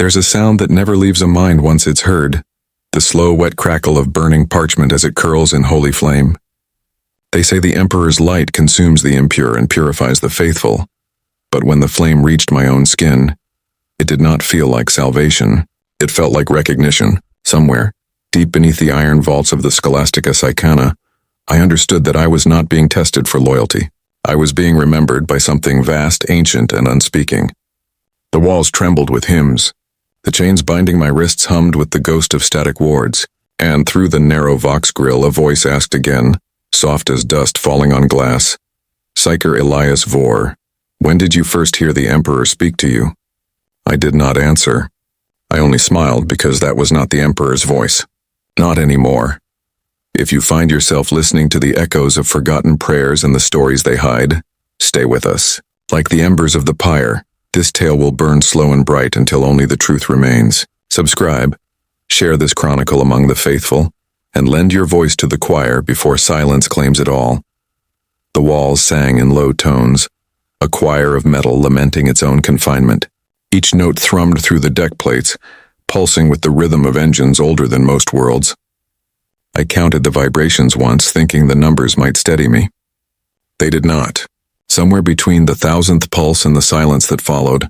There's a sound that never leaves a mind once it's heard, the slow, wet crackle of burning parchment as it curls in holy flame. They say the Emperor's light consumes the impure and purifies the faithful, but when the flame reached my own skin, it did not feel like salvation. It felt like recognition. Somewhere, deep beneath the iron vaults of the Scholastica Psychana, I understood that I was not being tested for loyalty. I was being remembered by something vast, ancient, and unspeaking. The walls trembled with hymns. The chains binding my wrists hummed with the ghost of static wards, and through the narrow vox grill a voice asked again, soft as dust falling on glass, "Psyker Elias Vor, when did you first hear the Emperor speak to you?" I did not answer. I only smiled because that was not the Emperor's voice. Not anymore. If you find yourself listening to the echoes of forgotten prayers and the stories they hide, stay with us. Like the embers of the pyre, this tale will burn slow and bright until only the truth remains. Subscribe, share this chronicle among the faithful, and lend your voice to the choir before silence claims it all. The walls sang in low tones, a choir of metal lamenting its own confinement. Each note thrummed through the deck plates, pulsing with the rhythm of engines older than most worlds. I counted the vibrations once, thinking the numbers might steady me. They did not. Somewhere between the 1,000th pulse and the silence that followed,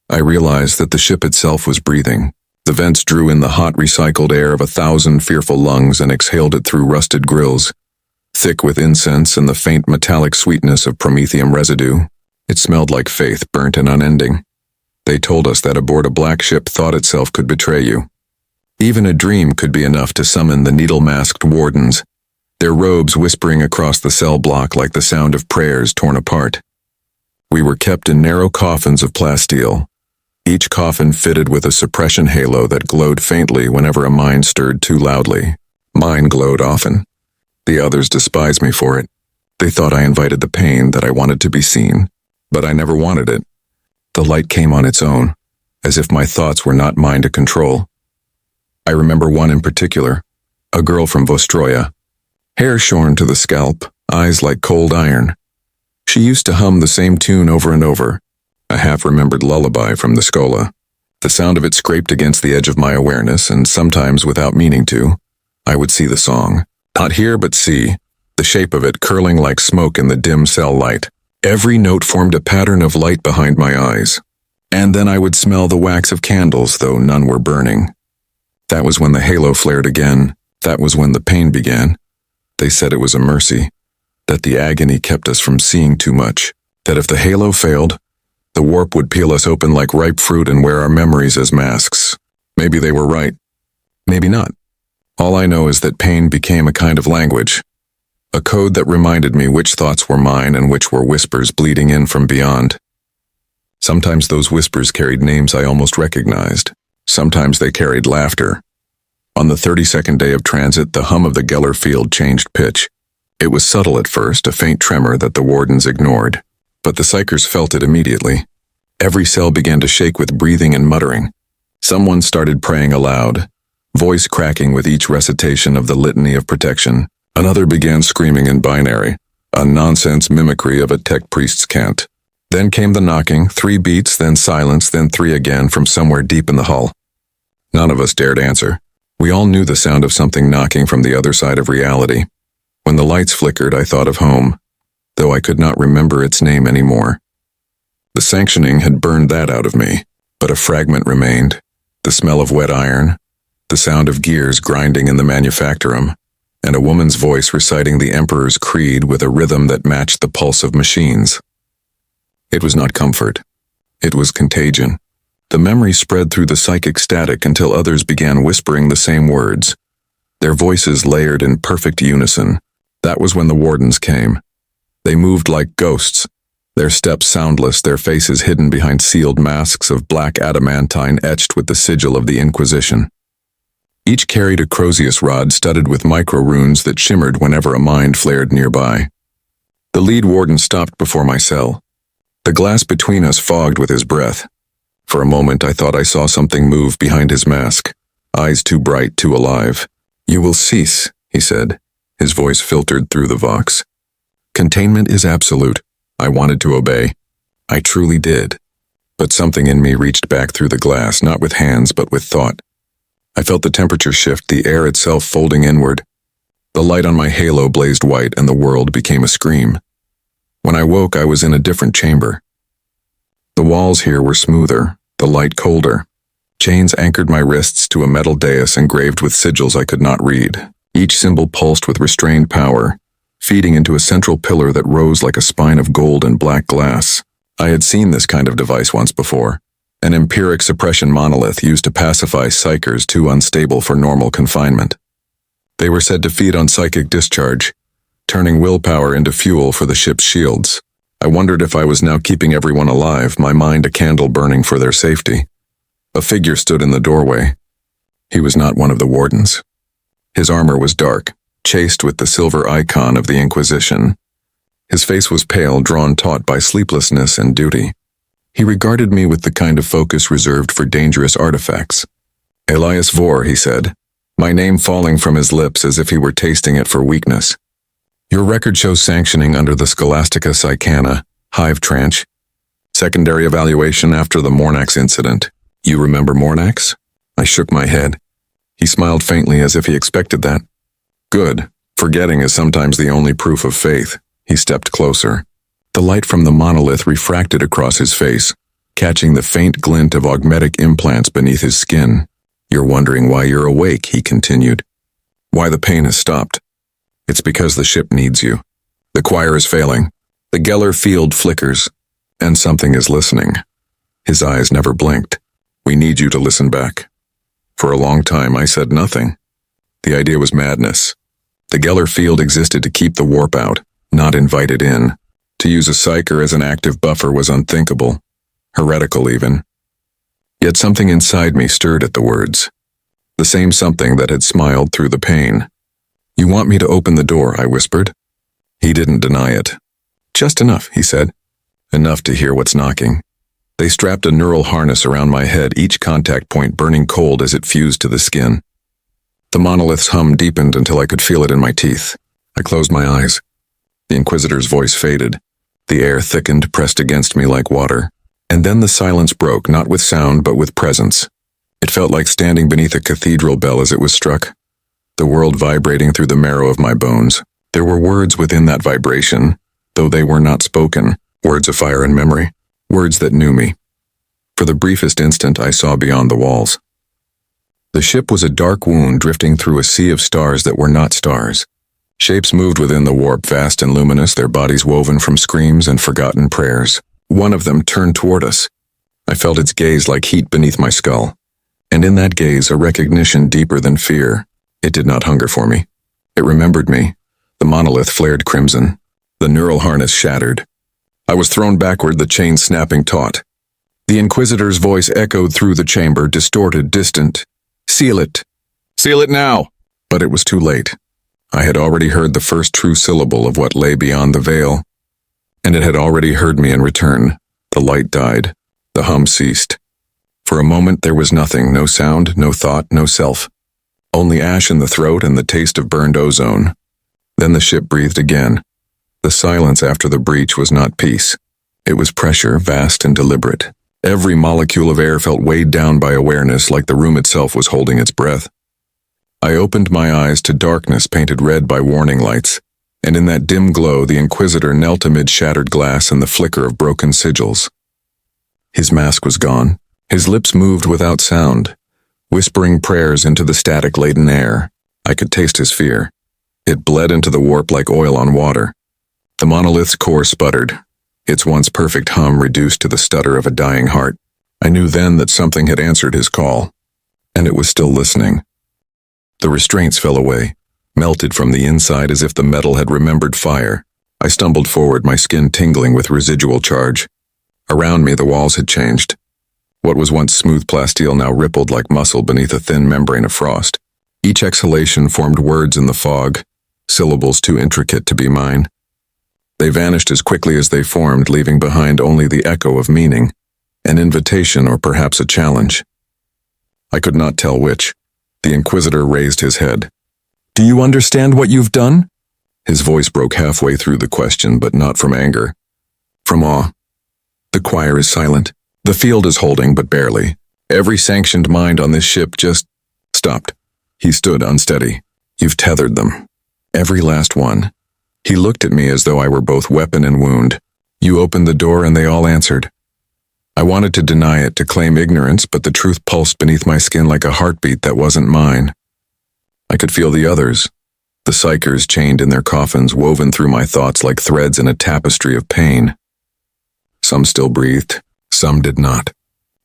I realized that the ship itself was breathing. The vents drew in the hot, recycled air of 1,000 fearful lungs and exhaled it through rusted grills, thick with incense and the faint metallic sweetness of promethium residue. It smelled like faith, burnt and unending. They told us that aboard a black ship thought itself could betray you. Even a dream could be enough to summon the needle-masked wardens, their robes whispering across the cell block like the sound of prayers torn apart. We were kept in narrow coffins of plasteel, each coffin fitted with a suppression halo that glowed faintly whenever a mind stirred too loudly. Mine glowed often. The others despised me for it. They thought I invited the pain, that I wanted to be seen, but I never wanted it. The light came on its own, as if my thoughts were not mine to control. I remember one in particular, a girl from Vostroya, hair shorn to the scalp, eyes like cold iron. She used to hum the same tune over and over, a half-remembered lullaby from the Schola. The sound of it scraped against the edge of my awareness, and sometimes, without meaning to, I would see the song. Not hear but see, the shape of it curling like smoke in the dim cell light. Every note formed a pattern of light behind my eyes, and then I would smell the wax of candles, though none were burning. That was when the halo flared again. That was when the pain began. They said it was a mercy, that the agony kept us from seeing too much, that if the halo failed, the warp would peel us open like ripe fruit and wear our memories as masks. Maybe they were right. Maybe not. All I know is that pain became a kind of language, a code that reminded me which thoughts were mine and which were whispers bleeding in from beyond. Sometimes those whispers carried names I almost recognized. Sometimes they carried laughter. On the 32nd day of transit, the hum of the Geller field changed pitch. It was subtle at first, a faint tremor that the wardens ignored, but the psychers felt it immediately. Every cell began to shake with breathing and muttering. Someone started praying aloud, voice cracking with each recitation of the litany of protection. Another began screaming in binary, a nonsense mimicry of a tech priest's cant. Then came the knocking, 3 beats, then silence, then 3 again from somewhere deep in the hull. None of us dared answer. We all knew the sound of something knocking from the other side of reality. When the lights flickered, I thought of home, though I could not remember its name anymore. The sanctioning had burned that out of me, but a fragment remained, the smell of wet iron, the sound of gears grinding in the manufactorum, and a woman's voice reciting the Emperor's creed with a rhythm that matched the pulse of machines. It was not comfort. It was contagion. The memory spread through the psychic static until others began whispering the same words, their voices layered in perfect unison. That was when the wardens came. They moved like ghosts, their steps soundless, their faces hidden behind sealed masks of black adamantine etched with the sigil of the Inquisition. Each carried a Crozius rod studded with micro-runes that shimmered whenever a mind flared nearby. The lead warden stopped before my cell. The glass between us fogged with his breath. For a moment I thought I saw something move behind his mask, eyes too bright, too alive. "You will cease," he said, his voice filtered through the vox. "Containment is absolute." I wanted to obey. I truly did. But something in me reached back through the glass, not with hands but with thought. I felt the temperature shift, the air itself folding inward. The light on my halo blazed white and the world became a scream. When I woke, I was in a different chamber. The walls here were smoother, the light colder. Chains anchored my wrists to a metal dais engraved with sigils I could not read. Each symbol pulsed with restrained power, feeding into a central pillar that rose like a spine of gold and black glass. I had seen this kind of device once before, an empiric suppression monolith used to pacify psykers too unstable for normal confinement. They were said to feed on psychic discharge, turning willpower into fuel for the ship's shields. I wondered if I was now keeping everyone alive, my mind a candle burning for their safety. A figure stood in the doorway. He was not one of the wardens. His armor was dark, chased with the silver icon of the Inquisition. His face was pale, drawn taut by sleeplessness and duty. He regarded me with the kind of focus reserved for dangerous artifacts. "Elias Vor," he said, my name falling from his lips as if he were tasting it for weakness. "Your record shows sanctioning under the Scholastica Psycana, hive tranche. Secondary evaluation after the Mornax incident. You remember Mornax?" I shook my head. He smiled faintly as if he expected that. "Good. Forgetting is sometimes the only proof of faith." He stepped closer. The light from the monolith refracted across his face, catching the faint glint of augmetic implants beneath his skin. "You're wondering why you're awake," he continued. "Why the pain has stopped. It's because the ship needs you. The choir is failing. The Geller field flickers, and something is listening." His eyes never blinked. "We need you to listen back." For a long time, I said nothing. The idea was madness. The Geller field existed to keep the warp out, not invite it in. To use a psyker as an active buffer was unthinkable, heretical even. Yet something inside me stirred at the words. The same something that had smiled through the pain. "You want me to open the door," I whispered. He didn't deny it. "Just enough," he said. "Enough to hear what's knocking." They strapped a neural harness around my head, each contact point burning cold as it fused to the skin. The monolith's hum deepened until I could feel it in my teeth. I closed my eyes. The Inquisitor's voice faded. The air thickened, pressed against me like water. And then the silence broke, not with sound but with presence. It felt like standing beneath a cathedral bell as it was struck, the world vibrating through the marrow of my bones. There were words within that vibration, though they were not spoken, words of fire and memory, words that knew me. For the briefest instant, I saw beyond the walls. The ship was a dark wound drifting through a sea of stars that were not stars. Shapes moved within the warp, vast and luminous, their bodies woven from screams and forgotten prayers. One of them turned toward us. I felt its gaze like heat beneath my skull, and in that gaze a recognition deeper than fear. It did not hunger for me. It remembered me. The monolith flared crimson. The neural harness shattered. I was thrown backward, the chain snapping taut. The Inquisitor's voice echoed through the chamber, distorted, distant. "Seal it! Seal it now!" But it was too late. I had already heard the first true syllable of what lay beyond the veil, and it had already heard me in return. The light died. The hum ceased. For a moment there was nothing, no sound, no thought, no self. Only ash in the throat and the taste of burned ozone. Then the ship breathed again. The silence after the breach was not peace. It was pressure, vast and deliberate. Every molecule of air felt weighed down by awareness, like the room itself was holding its breath. I opened my eyes to darkness painted red by warning lights, and in that dim glow the Inquisitor knelt amid shattered glass and the flicker of broken sigils. His mask was gone. His lips moved without sound, whispering prayers into the static-laden air. I could taste his fear. It bled into the warp like oil on water. The monolith's core sputtered, its once perfect hum reduced to the stutter of a dying heart. I knew then that something had answered his call, and it was still listening. The restraints fell away, melted from the inside as if the metal had remembered fire. I stumbled forward, my skin tingling with residual charge. Around me the walls had changed. What was once smooth plasteel now rippled like muscle beneath a thin membrane of frost. Each exhalation formed words in the fog, syllables too intricate to be mine. They vanished as quickly as they formed, leaving behind only the echo of meaning, an invitation or perhaps a challenge. I could not tell which. The Inquisitor raised his head. "Do you understand what you've done?" His voice broke halfway through the question, but not from anger. From awe. The choir is silent. The field is holding, but barely. Every sanctioned mind on this ship just stopped. He stood unsteady. You've tethered them. Every last one. He looked at me as though I were both weapon and wound. You opened the door and they all answered. I wanted to deny it, to claim ignorance, but the truth pulsed beneath my skin like a heartbeat that wasn't mine. I could feel the others, the psykers chained in their coffins, woven through my thoughts like threads in a tapestry of pain. Some still breathed, some did not.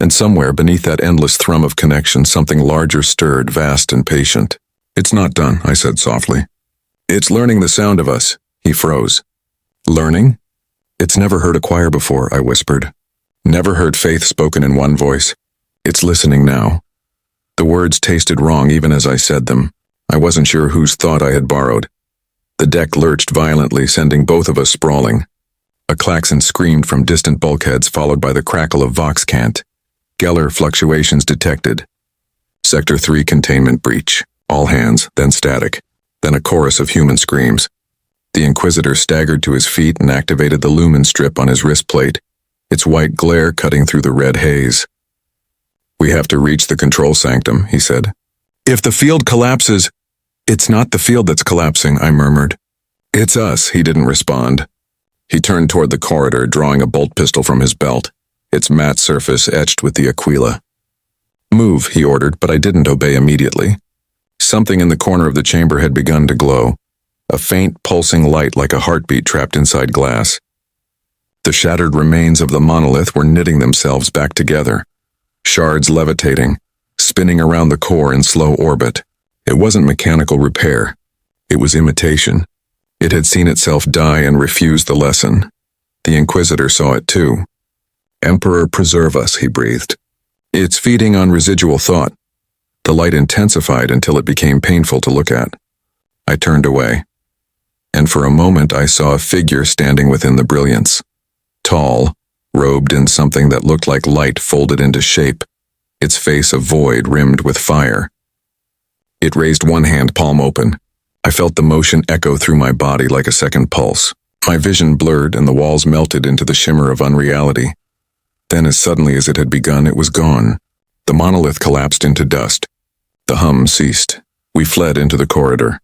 And somewhere beneath that endless thrum of connection, something larger stirred, vast and patient. It's not done, I said softly. It's learning the sound of us. He froze. Learning? It's never heard a choir before, I whispered. Never heard faith spoken in one voice. It's listening now. The words tasted wrong even as I said them. I wasn't sure whose thought I had borrowed. The deck lurched violently, sending both of us sprawling. A klaxon screamed from distant bulkheads, followed by the crackle of vox cant. Geller fluctuations detected. Sector 3 containment breach. All hands, then static. Then a chorus of human screams. The Inquisitor staggered to his feet and activated the lumen strip on his wrist plate, its white glare cutting through the red haze. We have to reach the control sanctum, he said. If the field collapses... It's not the field that's collapsing, I murmured. It's us, he didn't respond. He turned toward the corridor, drawing a bolt pistol from his belt, its matte surface etched with the aquila. Move, he ordered, but I didn't obey immediately. Something in the corner of the chamber had begun to glow, a faint, pulsing light like a heartbeat trapped inside glass. The shattered remains of the monolith were knitting themselves back together, shards levitating, spinning around the core in slow orbit. It wasn't mechanical repair. It was imitation. It had seen itself die and refused the lesson. The Inquisitor saw it too. Emperor, preserve us, he breathed. It's feeding on residual thought. The light intensified until it became painful to look at. I turned away. And for a moment I saw a figure standing within the brilliance. Tall, robed in something that looked like light folded into shape, its face a void rimmed with fire. It raised one hand, palm open. I felt the motion echo through my body like a second pulse. My vision blurred and the walls melted into the shimmer of unreality. Then, as suddenly as it had begun, it was gone. The monolith collapsed into dust. The hum ceased. We fled into the corridor.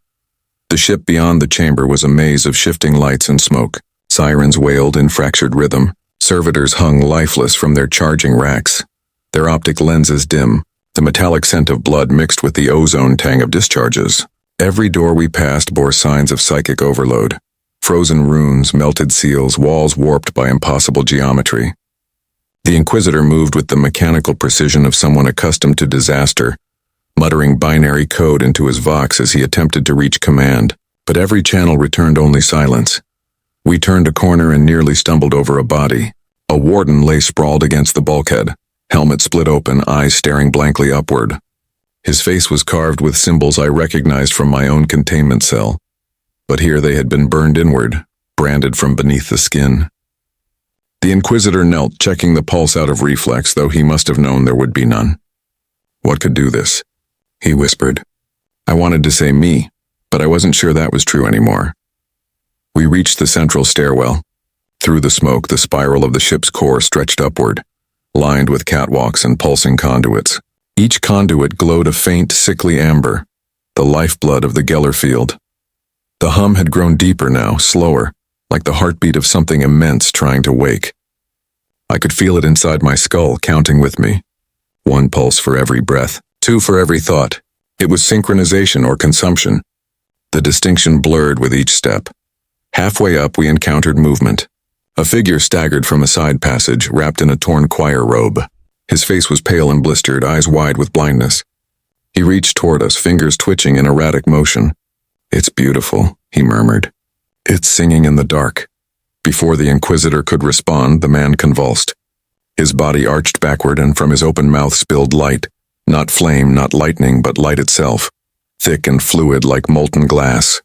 The ship beyond the chamber was a maze of shifting lights and smoke. Sirens wailed in fractured rhythm. Servitors hung lifeless from their charging racks, their optic lenses dim, the metallic scent of blood mixed with the ozone tang of discharges. Every door we passed bore signs of psychic overload. Frozen runes, melted seals, walls warped by impossible geometry. The Inquisitor moved with the mechanical precision of someone accustomed to disaster, muttering binary code into his vox as he attempted to reach command, but every channel returned only silence. We turned a corner and nearly stumbled over a body. A warden lay sprawled against the bulkhead, helmet split open, eyes staring blankly upward. His face was carved with symbols I recognized from my own containment cell, but here they had been burned inward, branded from beneath the skin. The Inquisitor knelt, checking the pulse out of reflex, though he must have known there would be none. What could do this? He whispered. I wanted to say me, but I wasn't sure that was true anymore. We reached the central stairwell. Through the smoke, the spiral of the ship's core stretched upward, lined with catwalks and pulsing conduits. Each conduit glowed a faint, sickly amber, the lifeblood of the Geller field. The hum had grown deeper now, slower, like the heartbeat of something immense trying to wake. I could feel it inside my skull, counting with me. 1 pulse for every breath, 2 for every thought. It was synchronization or consumption. The distinction blurred with each step. Halfway up, we encountered movement. A figure staggered from a side passage, wrapped in a torn choir robe. His face was pale and blistered, eyes wide with blindness. He reached toward us, fingers twitching in erratic motion. It's beautiful, he murmured. It's singing in the dark. Before the Inquisitor could respond, the man convulsed. His body arched backward, and from his open mouth spilled light. Not flame, not lightning, but light itself, thick and fluid like molten glass.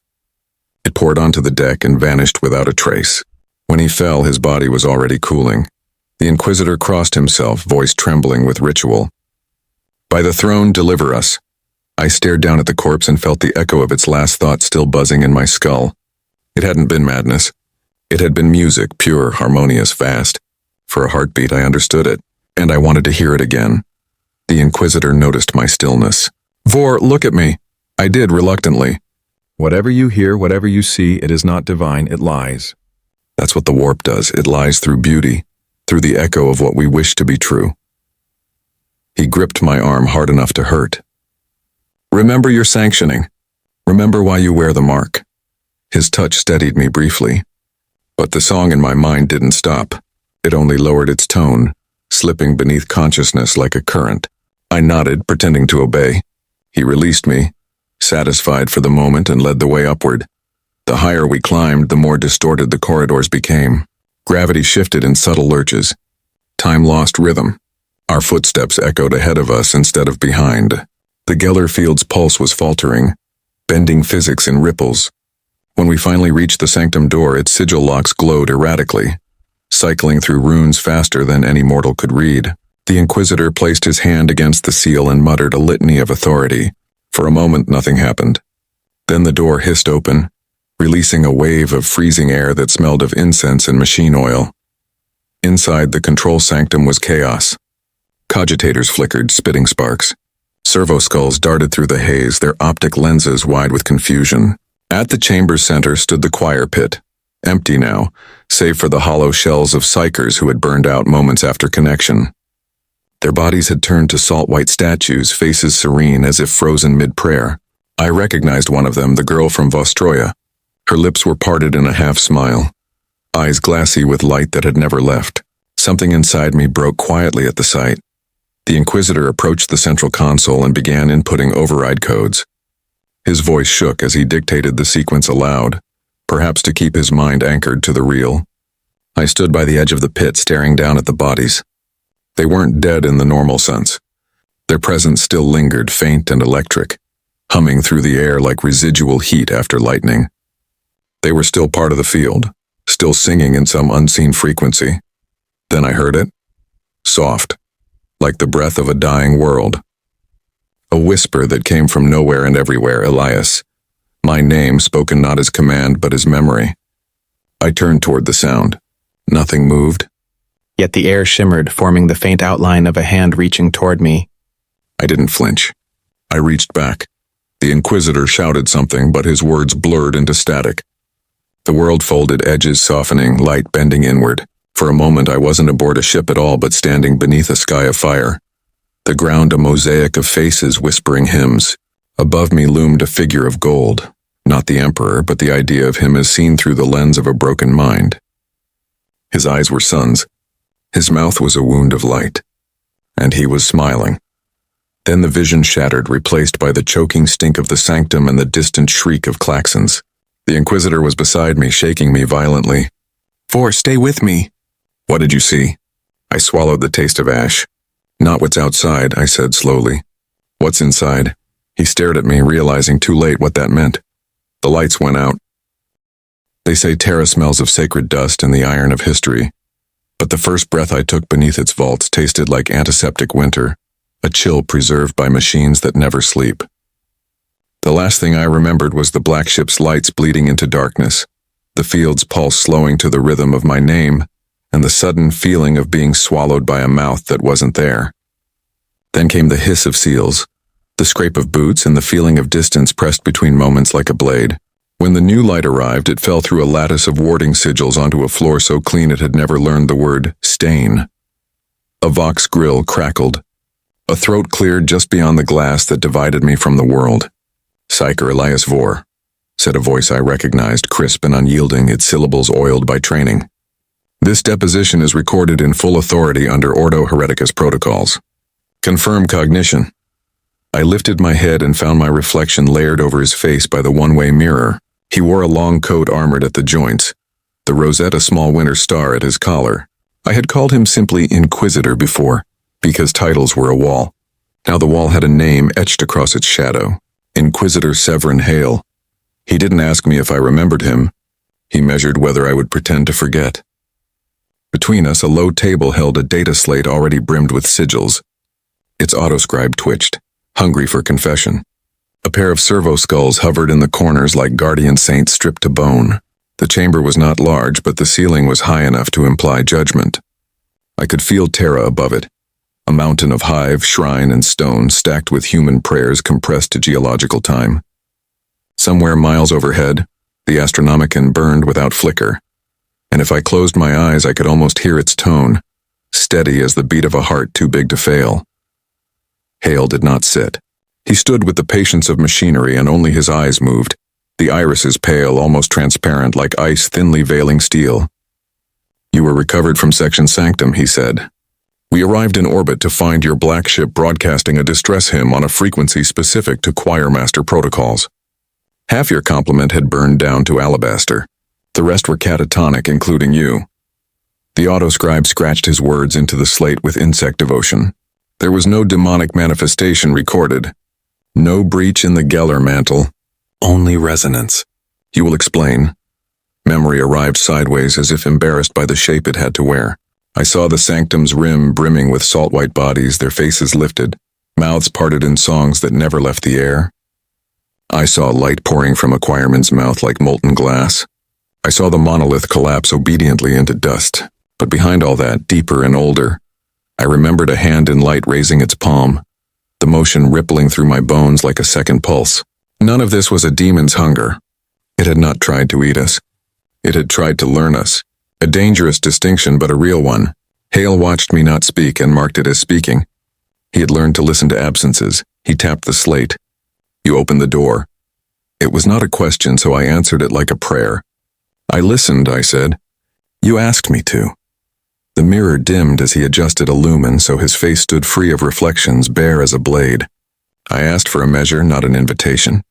It poured onto the deck and vanished without a trace. When he fell, his body was already cooling. The Inquisitor crossed himself, voice trembling with ritual. By the throne, deliver us. I stared down at the corpse and felt the echo of its last thought still buzzing in my skull. It hadn't been madness. It had been music, pure, harmonious, vast. For a heartbeat, I understood it. and I wanted to hear it again. The Inquisitor noticed my stillness. "Vor, look at me." I did reluctantly. "Whatever you hear, whatever you see, it is not divine, it lies." That's what the warp does. It lies through beauty, through the echo of what we wish to be true. He gripped my arm hard enough to hurt. "Remember your sanctioning. Remember why you wear the mark." His touch steadied me briefly. But the song in my mind didn't stop. It only lowered its tone, slipping beneath consciousness like a current. I nodded, pretending to obey. He released me, satisfied for the moment, and led the way upward. The higher we climbed, the more distorted the corridors became. Gravity shifted in subtle lurches. Time lost rhythm. Our footsteps echoed ahead of us instead of behind. The Geller field's pulse was faltering, bending physics in ripples. When we finally reached the sanctum door, its sigil locks glowed erratically, cycling through runes faster than any mortal could read. The Inquisitor placed his hand against the seal and muttered a litany of authority. For a moment, nothing happened. Then the door hissed open, releasing a wave of freezing air that smelled of incense and machine oil. Inside the control sanctum was chaos. Cogitators flickered, spitting sparks. Servo skulls darted through the haze, their optic lenses wide with confusion. At the chamber's center stood the choir pit, empty now, save for the hollow shells of psykers who had burned out moments after connection. Their bodies had turned to salt-white statues, faces serene as if frozen mid-prayer. I recognized one of them, the girl from Vostroya. Her lips were parted in a half-smile, eyes glassy with light that had never left. Something inside me broke quietly at the sight. The Inquisitor approached the central console and began inputting override codes. His voice shook as he dictated the sequence aloud, perhaps to keep his mind anchored to the real. I stood by the edge of the pit, staring down at the bodies. They weren't dead in the normal sense. Their presence still lingered, faint and electric, humming through the air like residual heat after lightning. They were still part of the field, still singing in some unseen frequency. Then I heard it. Soft, like the breath of a dying world. A whisper that came from nowhere and everywhere, Elias. My name spoken not as command but as memory. I turned toward the sound. Nothing moved. Yet the air shimmered, forming the faint outline of a hand reaching toward me. I didn't flinch. I reached back. The Inquisitor shouted something, but his words blurred into static. The world folded, edges softening, light bending inward. For a moment I wasn't aboard a ship at all, but standing beneath a sky of fire. The ground a mosaic of faces whispering hymns. Above me loomed a figure of gold. Not the Emperor, but the idea of him as seen through the lens of a broken mind. His eyes were suns. His mouth was a wound of light. And he was smiling. Then the vision shattered, replaced by the choking stink of the sanctum and the distant shriek of klaxons. The Inquisitor was beside me, shaking me violently. "For, stay with me." "What did you see?" I swallowed the taste of ash. "Not what's outside," I said slowly. "What's inside?" He stared at me, realizing too late what that meant. The lights went out. They say Terra smells of sacred dust and the iron of history. But the first breath I took beneath its vaults tasted like antiseptic winter, a chill preserved by machines that never sleep. The last thing I remembered was the black ship's lights bleeding into darkness, the field's pulse slowing to the rhythm of my name, and the sudden feeling of being swallowed by a mouth that wasn't there. Then came the hiss of seals, the scrape of boots, and the feeling of distance pressed between moments like a blade. When the new light arrived, it fell through a lattice of warding sigils onto a floor so clean it had never learned the word stain. A vox grill crackled. A throat cleared just beyond the glass that divided me from the world. "Psyker Elias Vor," said a voice I recognized, crisp and unyielding, its syllables oiled by training. "This deposition is recorded in full authority under Ordo Hereticus protocols. Confirm cognition." I lifted my head and found my reflection layered over his face by the one-way mirror. He wore a long coat armored at the joints, the rosette a small winter star at his collar. I had called him simply Inquisitor before, because titles were a wall. Now the wall had a name etched across its shadow. Inquisitor Severin Hale. He didn't ask me if I remembered him. He measured whether I would pretend to forget. Between us, a low table held a data slate already brimmed with sigils. Its autoscribe twitched, hungry for confession. A pair of servo skulls hovered in the corners like guardian saints stripped to bone. The chamber was not large, but the ceiling was high enough to imply judgment. I could feel Terra above it, a mountain of hive, shrine, and stone stacked with human prayers compressed to geological time. Somewhere miles overhead, the Astronomican burned without flicker, and if I closed my eyes I could almost hear its tone, steady as the beat of a heart too big to fail. Hale did not sit. He stood with the patience of machinery and only his eyes moved, the irises pale, almost transparent like ice thinly veiling steel. "You were recovered from Section Sanctum," he said. "We arrived in orbit to find your black ship broadcasting a distress hymn on a frequency specific to choirmaster protocols. Half your complement had burned down to alabaster. The rest were catatonic, including you." The autoscribe scratched his words into the slate with insect devotion. There was no demonic manifestation recorded. No breach in the Geller mantle. Only resonance. "You will explain." Memory arrived sideways as if embarrassed by the shape it had to wear. I saw the sanctum's rim brimming with salt-white bodies, their faces lifted, mouths parted in songs that never left the air. I saw light pouring from a choirman's mouth like molten glass. I saw the monolith collapse obediently into dust, but behind all that, deeper and older, I remembered a hand in light raising its palm, the motion rippling through my bones like a second pulse. None of this was a demon's hunger. It had not tried to eat us. It had tried to learn us. A dangerous distinction, but a real one. Hale watched me not speak and marked it as speaking. He had learned to listen to absences. He tapped the slate. "You opened the door." It was not a question, so I answered it like a prayer. "I listened," I said. "You asked me to." The mirror dimmed as he adjusted a lumen so his face stood free of reflections, bare as a blade. I asked for a measure, not an invitation.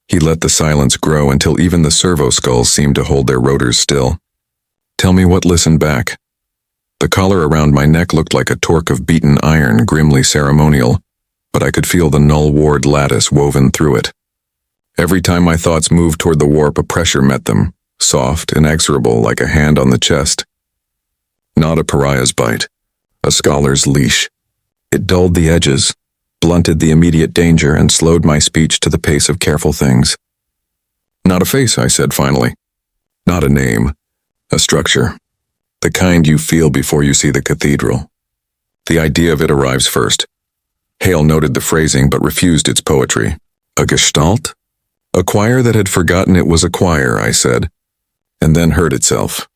He let the silence grow until even the servo skulls seemed to hold their rotors still. "Tell me what listened back." The collar around my neck looked like a torque of beaten iron, grimly ceremonial, but I could feel the null ward lattice woven through it. Every time my thoughts moved toward the warp, a pressure met them, soft, inexorable, like a hand on the chest. Not a pariah's bite, a scholar's leash. It dulled the edges, blunted the immediate danger, and slowed my speech to the pace of careful things. "Not a face," I said finally. "Not a name. A structure. The kind you feel before you see the cathedral. The idea of it arrives first." Hale noted the phrasing but refused its poetry. "A gestalt?" "A choir that had forgotten it was a choir," I said, and then heard itself.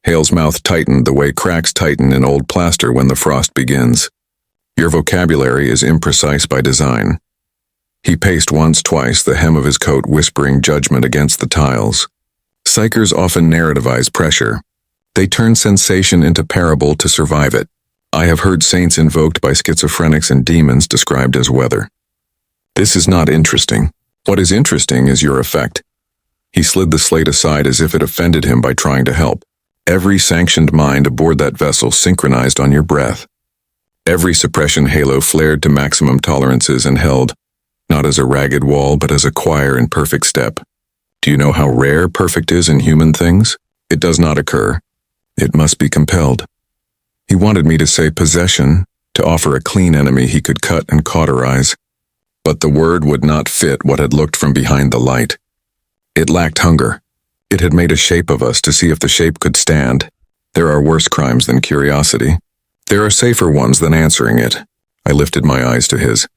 Hale's mouth tightened the way cracks tighten in old plaster when the frost begins. "Your vocabulary is imprecise by design." He paced once, twice, the hem of his coat whispering judgment against the tiles. Psychers often narrativize pressure. They turn sensation into parable to survive it. I have heard saints invoked by schizophrenics and demons described as weather. This is not interesting. What is interesting is your effect. He slid the slate aside as if it offended him by trying to help. Every sanctioned mind aboard that vessel synchronized on your breath. Every suppression halo flared to maximum tolerances and held, not as a ragged wall but as a choir in perfect step. Do you know how rare perfect is in human things? It does not occur. It must be compelled. He wanted me to say possession, to offer a clean enemy he could cut and cauterize. But the word would not fit what had looked from behind the light. It lacked hunger. It had made a shape of us to see if the shape could stand. There are worse crimes than curiosity. There are safer ones than answering it. I lifted my eyes to his.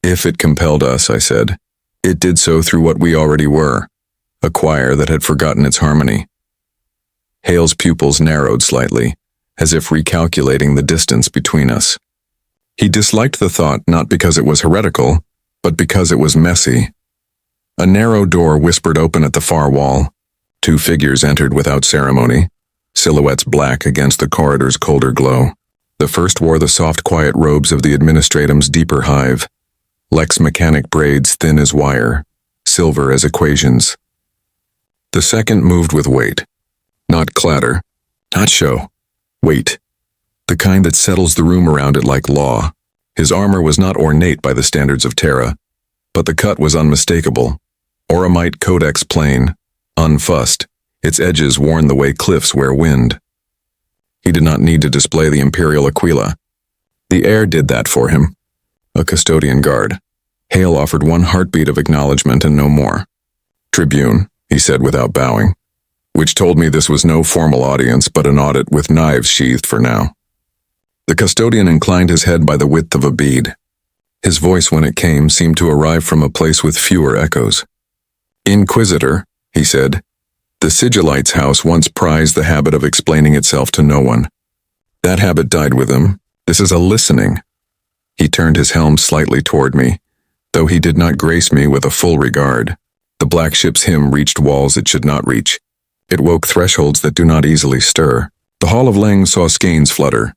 "If it compelled us," I said, "it did so through what we already were, a choir that had forgotten its harmony." Hale's pupils narrowed slightly, as if recalculating the distance between us. He disliked the thought not because it was heretical, but because it was messy. A narrow door whispered open at the far wall. 2 figures entered without ceremony, silhouettes black against the corridor's colder glow. The first wore the soft, quiet robes of the administratum's deeper hive, Lex mechanic braids thin as wire, silver as equations. The second moved with weight. Not clatter, not show. Weight. The kind that settles the room around it like law. His armor was not ornate by the standards of Terra, but the cut was unmistakable. Auramite codex plain, unfussed, its edges worn the way cliffs wear wind. He did not need to display the Imperial Aquila. The air did that for him. A custodian guard. Hale offered one heartbeat of acknowledgement and no more. "Tribune," he said without bowing, which told me this was no formal audience but an audit with knives sheathed for now. The custodian inclined his head by the width of a bead. His voice, when it came, seemed to arrive from a place with fewer echoes. "Inquisitor," he said, "the Sigillite's house once prized the habit of explaining itself to no one. That habit died with him. This is a listening." He turned his helm slightly toward me, though he did not grace me with a full regard. The black ship's hymn reached walls it should not reach. It woke thresholds that do not easily stir. The Hall of Lang saw skeins flutter.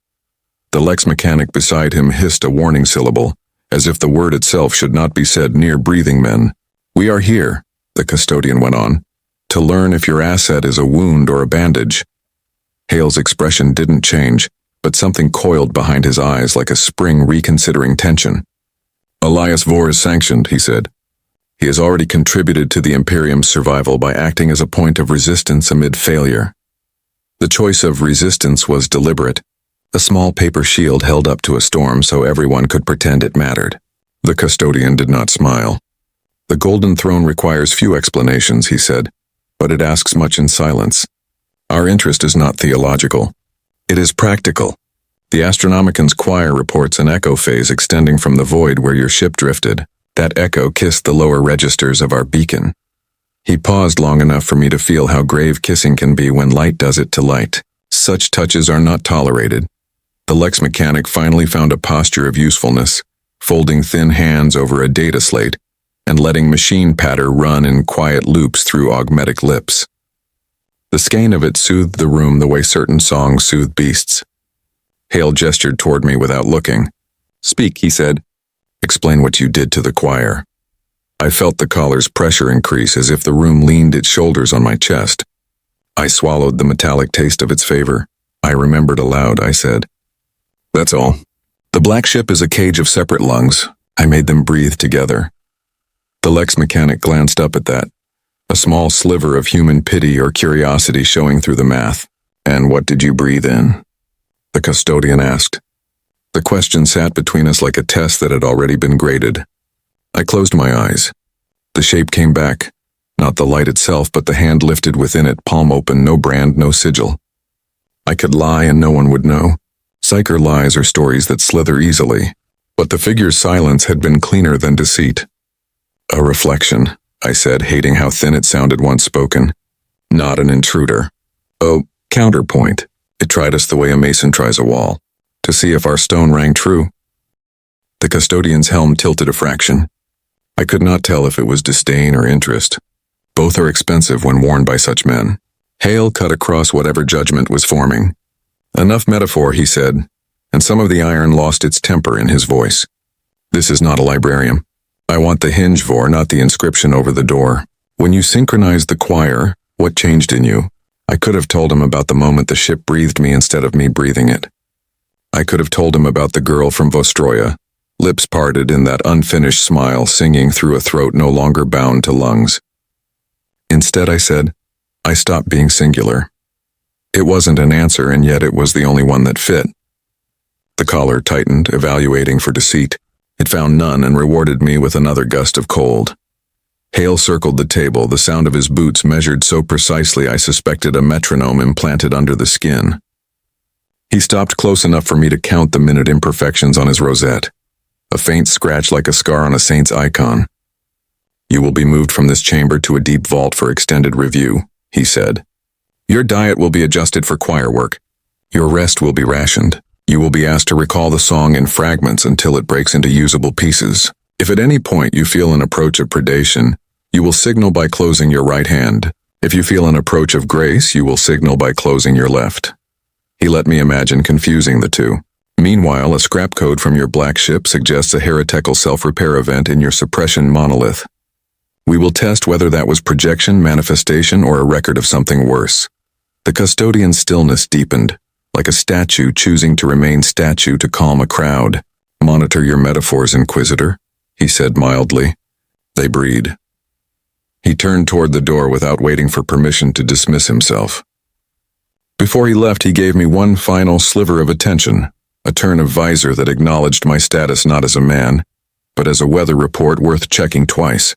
The Lex mechanic beside him hissed a warning syllable, as if the word itself should not be said near breathing men. "We are here," the custodian went on, "to learn if your asset is a wound or a bandage." Hale's expression didn't change, but something coiled behind his eyes like a spring reconsidering tension. "Elias Vor is sanctioned," he said. "He has already contributed to the Imperium's survival by acting as a point of resistance amid failure." The choice of resistance was deliberate. A small paper shield held up to a storm so everyone could pretend it mattered. The custodian did not smile. "The Golden Throne requires few explanations," he said, "but it asks much in silence. Our interest is not theological. It is practical. The Astronomican's choir reports an echo phase extending from the void where your ship drifted. That echo kissed the lower registers of our beacon." He paused long enough for me to feel how grave kissing can be when light does it to light. Such touches are not tolerated. The Lex mechanic finally found a posture of usefulness, folding thin hands over a data slate and letting machine patter run in quiet loops through augmetic lips. The skein of it soothed the room the way certain songs soothe beasts. Hale gestured toward me without looking. "Speak," he said. "Explain what you did to the choir." I felt the collar's pressure increase as if the room leaned its shoulders on my chest. I swallowed the metallic taste of its favor. "I remembered aloud," I said. "That's all. The black ship is a cage of separate lungs. I made them breathe together." The Lex mechanic glanced up at that, a small sliver of human pity or curiosity showing through the math. "And what did you breathe in?" the custodian asked. The question sat between us like a test that had already been graded. I closed my eyes. The shape came back, not the light itself, but the hand lifted within it, palm open, no brand, no sigil. I could lie and no one would know. Psyker lies are stories that slither easily, but the figure's silence had been cleaner than deceit. "A reflection," I said, hating how thin it sounded once spoken. "Not an intruder. Oh, counterpoint. It tried us the way a mason tries a wall, to see if our stone rang true." The custodian's helm tilted a fraction. I could not tell if it was disdain or interest. Both are expensive when worn by such men. Hale cut across whatever judgment was forming. "Enough metaphor," he said, and some of the iron lost its temper in his voice. "This is not a librarium. I want the hinge vor, not the inscription over the door. When you synchronized the choir, what changed in you? I could have told him about the moment the ship breathed me instead of me breathing it. I could have told him about the girl from Vostroya, lips parted in that unfinished smile, singing through a throat no longer bound to lungs. Instead, I said, I stopped being singular. It wasn't an answer, and yet it was the only one that fit. The collar tightened, evaluating for deceit. It found none and rewarded me with another gust of cold. Hale circled the table, the sound of his boots measured so precisely I suspected a metronome implanted under the skin. He stopped close enough for me to count the minute imperfections on his rosette, a faint scratch like a scar on a saint's icon. "You will be moved from this chamber to a deep vault for extended review," he said. "Your diet will be adjusted for choir work. Your rest will be rationed. You will be asked to recall the song in fragments until it breaks into usable pieces. If at any point you feel an approach of predation, you will signal by closing your right hand. If you feel an approach of grace, you will signal by closing your left." He let me imagine confusing the two. "Meanwhile, a scrap code from your black ship suggests a heretical self-repair event in your suppression monolith. We will test whether that was projection, manifestation, or a record of something worse." The custodian's stillness deepened, like a statue choosing to remain statue to calm a crowd. "Monitor your metaphors, Inquisitor," he said mildly. "They breed." He turned toward the door without waiting for permission to dismiss himself. Before he left, he gave me one final sliver of attention, a turn of visor that acknowledged my status not as a man, but as a weather report worth checking twice.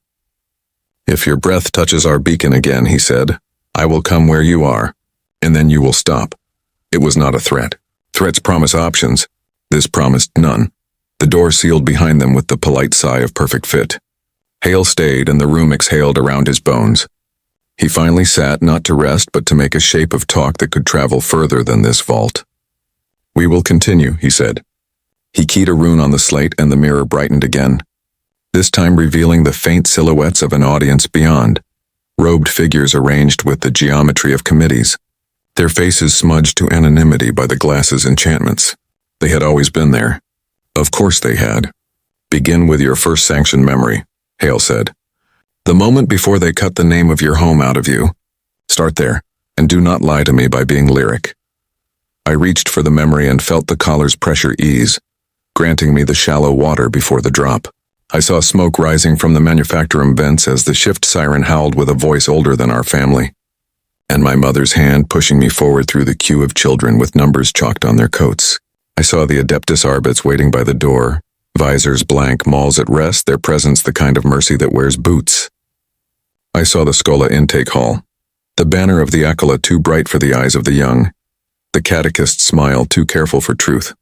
"If your breath touches our beacon again," he said, "I will come where you are, and then you will stop." It was not a threat. Threats promise options. This promised none. The door sealed behind them with the polite sigh of perfect fit. Hale stayed, and the room exhaled around his bones. He finally sat, not to rest, but to make a shape of talk that could travel further than this vault. "We will continue," he said. He keyed a rune on the slate, and the mirror brightened again, this time revealing the faint silhouettes of an audience beyond, robed figures arranged with the geometry of committees, their faces smudged to anonymity by the glass's enchantments. They had always been there. Of course they had. "Begin with your first sanctioned memory," Hale said. "The moment before they cut the name of your home out of you. Start there, and do not lie to me by being lyric." I reached for the memory and felt the collar's pressure ease, granting me the shallow water before the drop. I saw smoke rising from the manufactorum vents as the shift siren howled with a voice older than our family, and my mother's hand pushing me forward through the queue of children with numbers chalked on their coats. I saw the Adeptus Arbits waiting by the door, visors blank, mauls at rest, their presence the kind of mercy that wears boots. I saw the Schola intake hall, the banner of the Acola too bright for the eyes of the young, the catechist's smile too careful for truth.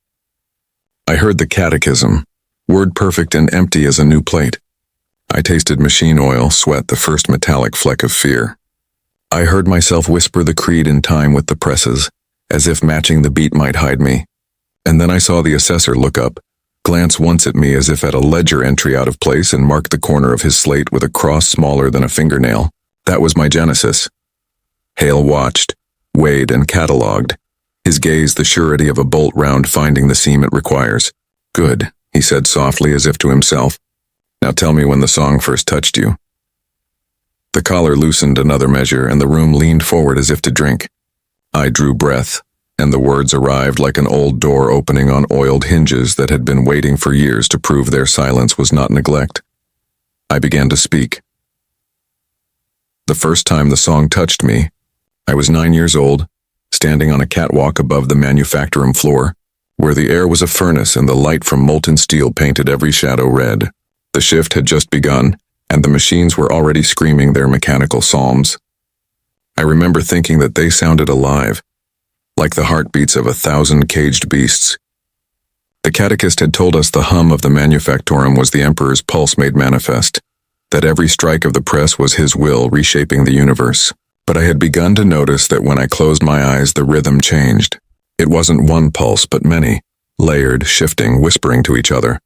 I heard the catechism, word perfect and empty as a new plate. I tasted machine oil, sweat the first metallic fleck of fear. I heard myself whisper the creed in time with the presses, as if matching the beat might hide me. And then I saw the assessor look up, glance once at me as if at a ledger entry out of place, and mark the corner of his slate with a cross smaller than a fingernail. That was my genesis. Hale watched, weighed, and catalogued, his gaze the surety of a bolt round finding the seam it requires. "Good," he said softly as if to himself. "Now tell me when the song first touched you." The collar loosened another measure, and the room leaned forward as if to drink. I drew breath, and the words arrived like an old door opening on oiled hinges that had been waiting for years to prove their silence was not neglect. I began to speak. The first time the song touched me, I was 9 years old, standing on a catwalk above the manufactorum floor, where the air was a furnace and the light from molten steel painted every shadow red. The shift had just begun, and the machines were already screaming their mechanical psalms. I remember thinking that they sounded alive, like the heartbeats of 1,000 caged beasts. The catechist had told us the hum of the manufactorum was the Emperor's pulse made manifest, that every strike of the press was his will reshaping the universe. But I had begun to notice that when I closed my eyes, the rhythm changed. It wasn't one pulse, but many, layered, shifting, whispering to each other.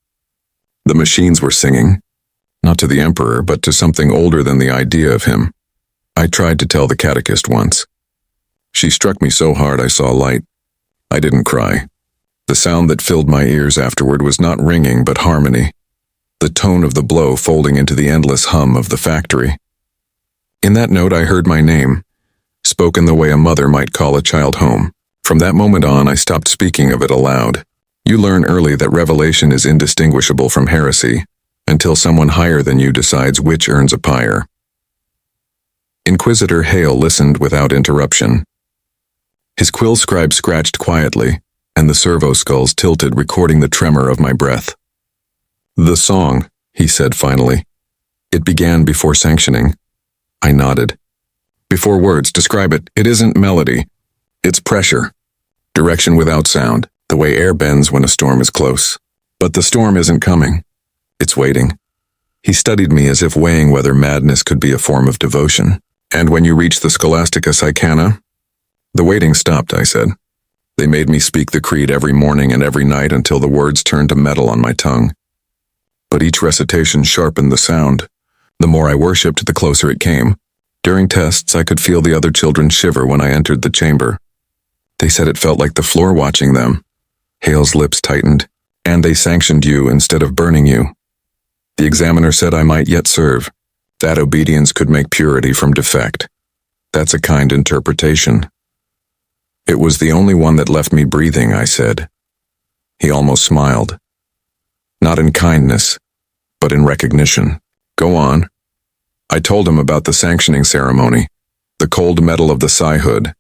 The machines were singing, not to the Emperor, but to something older than the idea of him. I tried to tell the catechist once. She struck me so hard I saw light. I didn't cry. The sound that filled my ears afterward was not ringing, but harmony, the tone of the blow folding into the endless hum of the factory. In that note I heard my name, spoken the way a mother might call a child home. From that moment on, I stopped speaking of it aloud. You learn early that revelation is indistinguishable from heresy, until someone higher than you decides which earns a pyre. Inquisitor Hale listened without interruption. His quill scribe scratched quietly, and the servo skulls tilted, recording the tremor of my breath. "The song," he said finally. "It began before sanctioning." I nodded. "Before words, describe it. It isn't melody. It's pressure. Direction without sound, the way air bends when a storm is close. But the storm isn't coming. It's waiting." He studied me as if weighing whether madness could be a form of devotion. "And when you reach the Scholastica Psycana?" "The waiting stopped," I said. "They made me speak the creed every morning and every night until the words turned to metal on my tongue. But each recitation sharpened the sound. The more I worshipped, the closer it came. During tests, I could feel the other children shiver when I entered the chamber. They said it felt like the floor watching them." Hale's lips tightened. "And they sanctioned you instead of burning you. The examiner said I might yet serve. That obedience could make purity from defect. That's a kind interpretation." "It was the only one that left me breathing," I said. He almost smiled. "Not in kindness, but in recognition." "Go on." I told him about the sanctioning ceremony, the cold metal of the psi-hood,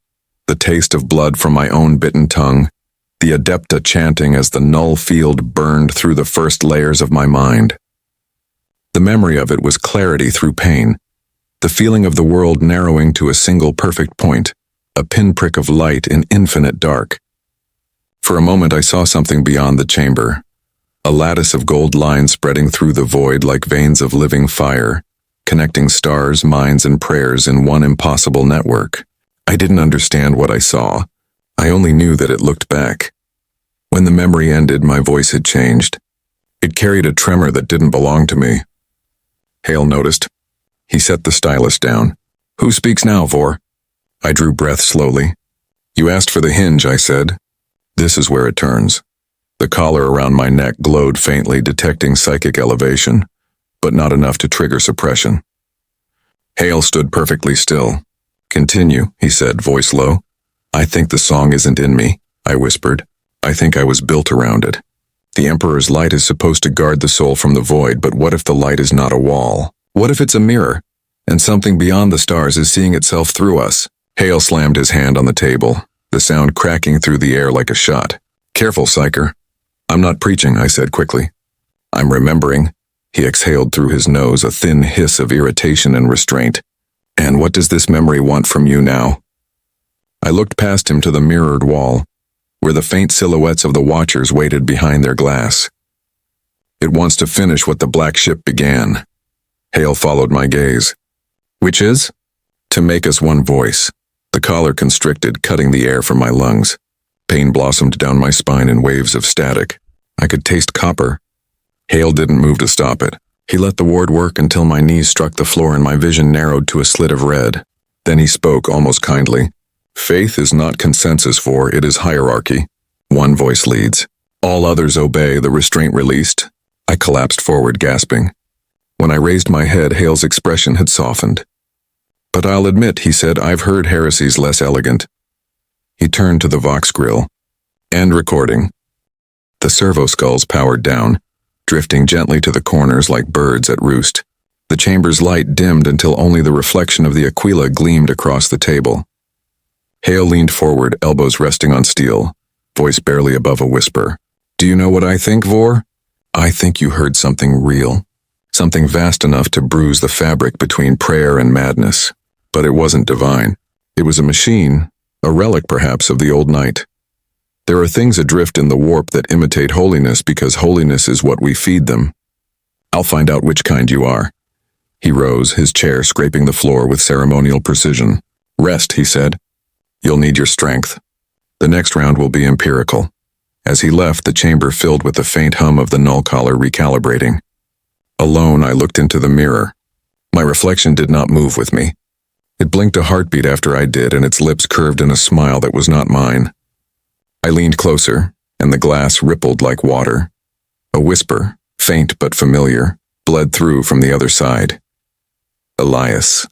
the taste of blood from my own bitten tongue, the adepta chanting as the null field burned through the first layers of my mind. The memory of it was clarity through pain, the feeling of the world narrowing to a single perfect point, a pinprick of light in infinite dark. For a moment I saw something beyond the chamber. A lattice of gold lines spreading through the void like veins of living fire, connecting stars, minds, and prayers in one impossible network. I didn't understand what I saw. I only knew that it looked back. When the memory ended, my voice had changed. It carried a tremor that didn't belong to me. Hale noticed. He set the stylus down. Who speaks now, Vor? I drew breath slowly. You asked for the hinge, I said. This is where it turns. The collar around my neck glowed faintly, detecting psychic elevation, but not enough to trigger suppression. Hale stood perfectly still. Continue, he said, voice low. I think the song isn't in me, I whispered. I think I was built around it. The Emperor's light is supposed to guard the soul from the void, but what if the light is not a wall? What if it's a mirror, and something beyond the stars is seeing itself through us? Hale slammed his hand on the table, the sound cracking through the air like a shot. Careful, psyker. I'm not preaching, I said quickly. I'm remembering. He exhaled through his nose, a thin hiss of irritation and restraint. And what does this memory want from you now? I looked past him to the mirrored wall, where the faint silhouettes of the watchers waited behind their glass. It wants to finish what the black ship began. Hale followed my gaze. Which is? To make us one voice. The collar constricted, cutting the air from my lungs. Pain blossomed down my spine in waves of static. I could taste copper. Hale didn't move to stop it. He let the ward work until my knees struck the floor and my vision narrowed to a slit of red. Then he spoke, almost kindly. Faith is not consensus, for it is hierarchy. One voice leads. All others obey, the restraint released. I collapsed forward, gasping. When I raised my head, Hale's expression had softened. But I'll admit, he said, I've heard heresies less elegant. He turned to the Vox grill. And recording. The servo skulls powered down, drifting gently to the corners like birds at roost. The chamber's light dimmed until only the reflection of the Aquila gleamed across the table. Hale leaned forward, elbows resting on steel, voice barely above a whisper. Do you know what I think, Vor? I think you heard something real. Something vast enough to bruise the fabric between prayer and madness. But it wasn't divine. It was a machine, a relic perhaps of the old night. There are things adrift in the warp that imitate holiness because holiness is what we feed them. I'll find out which kind you are. He rose, his chair scraping the floor with ceremonial precision. Rest, he said. You'll need your strength. The next round will be empirical. As he left, the chamber filled with the faint hum of the null collar recalibrating. Alone, I looked into the mirror. My reflection did not move with me. It blinked a heartbeat after I did, and its lips curved in a smile that was not mine. I leaned closer, and the glass rippled like water. A whisper, faint but familiar, bled through from the other side. Elias.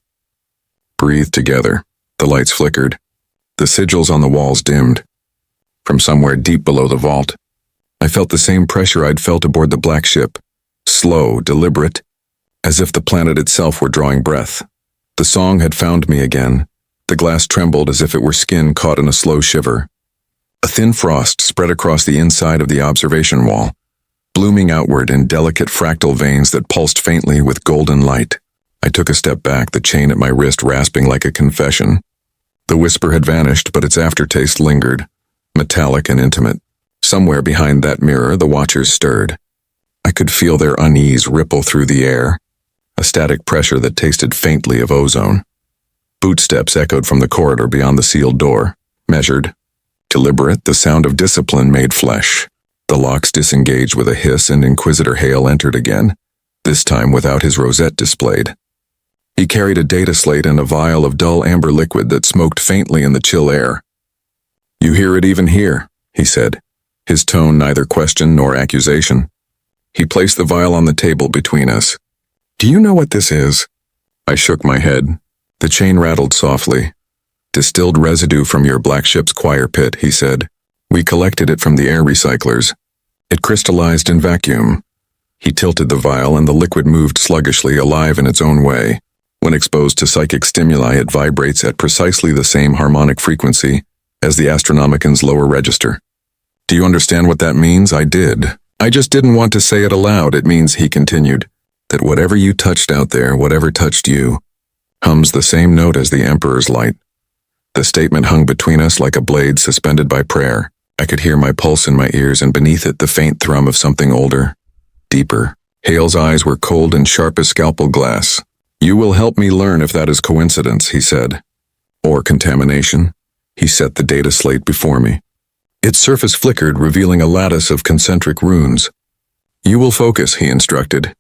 Breathed together. The lights flickered. The sigils on the walls dimmed. From somewhere deep below the vault, I felt the same pressure I'd felt aboard the black ship. Slow, deliberate, as if the planet itself were drawing breath. The song had found me again. The glass trembled as if it were skin caught in a slow shiver. A thin frost spread across the inside of the observation wall, blooming outward in delicate fractal veins that pulsed faintly with golden light. I took a step back, the chain at my wrist rasping like a confession. The whisper had vanished, but its aftertaste lingered, metallic and intimate. Somewhere behind that mirror, the watchers stirred. I could feel their unease ripple through the air, a static pressure that tasted faintly of ozone. Bootsteps echoed from the corridor beyond the sealed door, measured, deliberate, the sound of discipline made flesh. The locks disengaged with a hiss, and Inquisitor Hale entered again, this time without his rosette displayed. He carried a data slate and a vial of dull amber liquid that smoked faintly in the chill air. You hear it even here, he said, his tone neither question nor accusation. He placed the vial on the table between us. Do you know what this is? I shook my head. The chain rattled softly. Distilled residue from your black ship's choir pit, he said. We collected it from the air recyclers. It crystallized in vacuum. He tilted the vial and the liquid moved sluggishly, alive in its own way. When exposed to psychic stimuli, it vibrates at precisely the same harmonic frequency as the Astronomican's lower register. Do you understand what that means? I did. I just didn't want to say it aloud. It means, he continued, that whatever you touched out there, whatever touched you, hums the same note as the Emperor's light. The statement hung between us like a blade suspended by prayer. I could hear my pulse in my ears, and beneath it the faint thrum of something older, deeper. Hale's eyes were cold and sharp as scalpel glass. "You will help me learn if that is coincidence," he said. "Or contamination." He set the data slate before me. Its surface flickered, revealing a lattice of concentric runes. "You will focus," he instructed.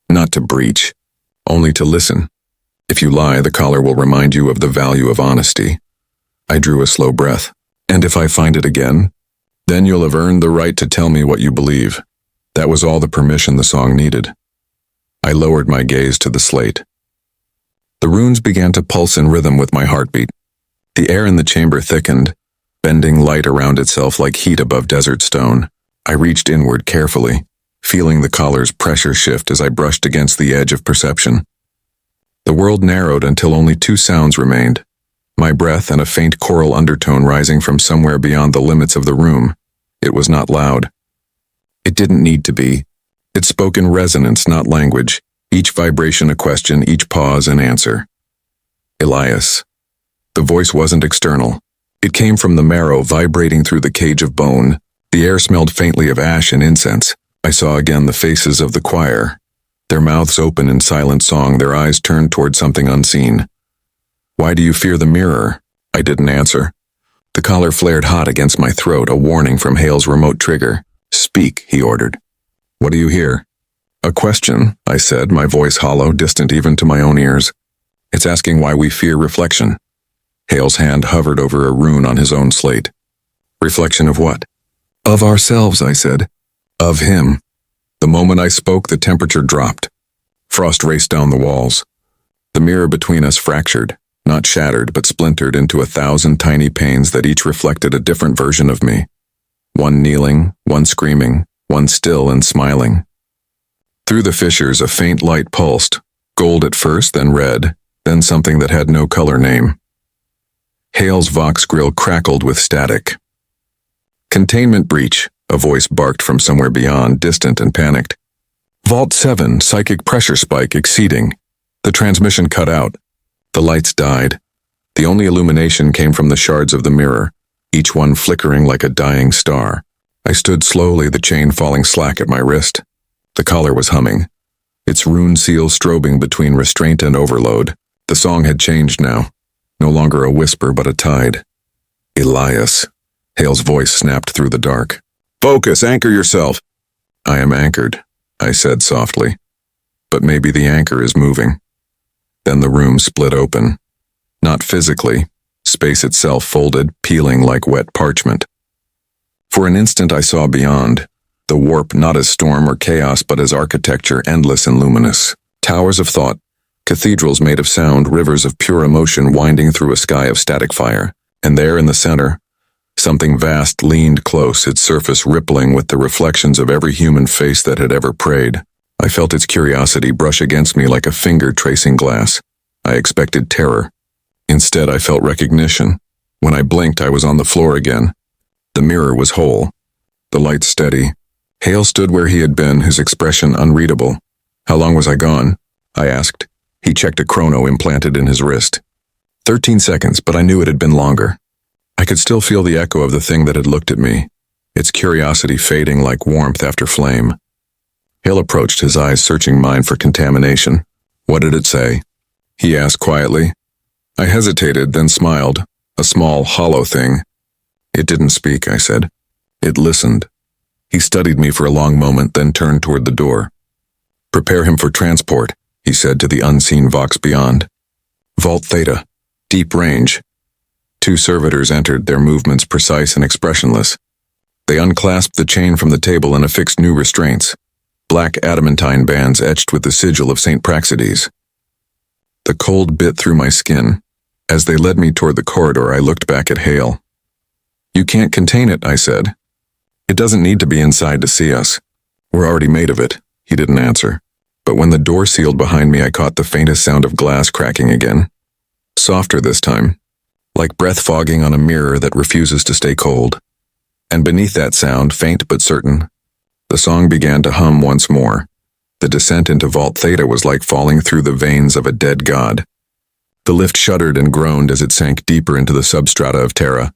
"Not to breach, only to listen. If you lie, the collar will remind you of the value of honesty." I drew a slow breath. "And if I find it again? Then you'll have earned the right to tell me what you believe." That was all the permission the song needed. I lowered my gaze to the slate. The runes began to pulse in rhythm with my heartbeat. The air in the chamber thickened, bending light around itself like heat above desert stone. I reached inward carefully, feeling the collar's pressure shift as I brushed against the edge of perception. The world narrowed until only two sounds remained: my breath and a faint choral undertone rising from somewhere beyond the limits of the room. It was not loud. It didn't need to be. It spoke in resonance, not language, each vibration a question, each pause an answer. Elias. The voice wasn't external. It came from the marrow, vibrating through the cage of bone. The air smelled faintly of ash and incense. I saw again the faces of the choir, their mouths open in silent song, their eyes turned toward something unseen. "Why do you fear the mirror?" I didn't answer. The collar flared hot against my throat, a warning from Hale's remote trigger. "Speak," he ordered. "What do you hear?" "A question," I said, my voice hollow, distant even to my own ears. "It's asking why we fear reflection." Hale's hand hovered over a rune on his own slate. "Reflection of what?" "Of ourselves," I said. "Of him." The moment I spoke, the temperature dropped. Frost raced down the walls. The mirror between us fractured, not shattered, but splintered into 1,000 tiny panes that each reflected a different version of me. One kneeling, one screaming, one still and smiling. Through the fissures, a faint light pulsed, gold at first, then red, then something that had no color name. Hale's Vox grill crackled with static. "Containment breach," a voice barked from somewhere beyond, distant and panicked. "Vault 7, psychic pressure spike exceeding." The transmission cut out. The lights died. The only illumination came from the shards of the mirror, each one flickering like a dying star. I stood slowly, the chain falling slack at my wrist. The collar was humming, its rune seal strobing between restraint and overload. The song had changed now, no longer a whisper but a tide. "Elias," Hale's voice snapped through the dark. "Focus, anchor yourself." "I am anchored," I said softly. "But maybe the anchor is moving." Then the room split open. Not physically. Space itself folded, peeling like wet parchment. For an instant I saw beyond. The warp not as storm or chaos, but as architecture, endless and luminous. Towers of thought, cathedrals made of sound, rivers of pure emotion winding through a sky of static fire. And there in the center, something vast leaned close, its surface rippling with the reflections of every human face that had ever prayed. I felt its curiosity brush against me like a finger tracing glass. I expected terror. Instead, I felt recognition. When I blinked, I was on the floor again. The mirror was whole, the light steady. Hale stood where he had been, his expression unreadable. "How long was I gone?" I asked. He checked a chrono implanted in his wrist. 13 seconds, but I knew it had been longer. I could still feel the echo of the thing that had looked at me, its curiosity fading like warmth after flame. Hale approached, his eyes searching mine for contamination. "What did it say?" he asked quietly. I hesitated, then smiled, a small, hollow thing. "It didn't speak," I said. "It listened." He studied me for a long moment, then turned toward the door. "Prepare him for transport," he said to the unseen Vox beyond. "Vault Theta, deep range." Two servitors entered, their movements precise and expressionless. They unclasped the chain from the table and affixed new restraints, black adamantine bands etched with the sigil of St. Praxedes. The cold bit through my skin. As they led me toward the corridor, I looked back at Hale. "You can't contain it," I said. "It doesn't need to be inside to see us. We're already made of it." He didn't answer. But when the door sealed behind me, I caught the faintest sound of glass cracking again. Softer this time, like breath fogging on a mirror that refuses to stay cold. And beneath that sound, faint but certain, the song began to hum once more. The descent into Vault Theta was like falling through the veins of a dead god. The lift shuddered and groaned as it sank deeper into the substrata of Terra.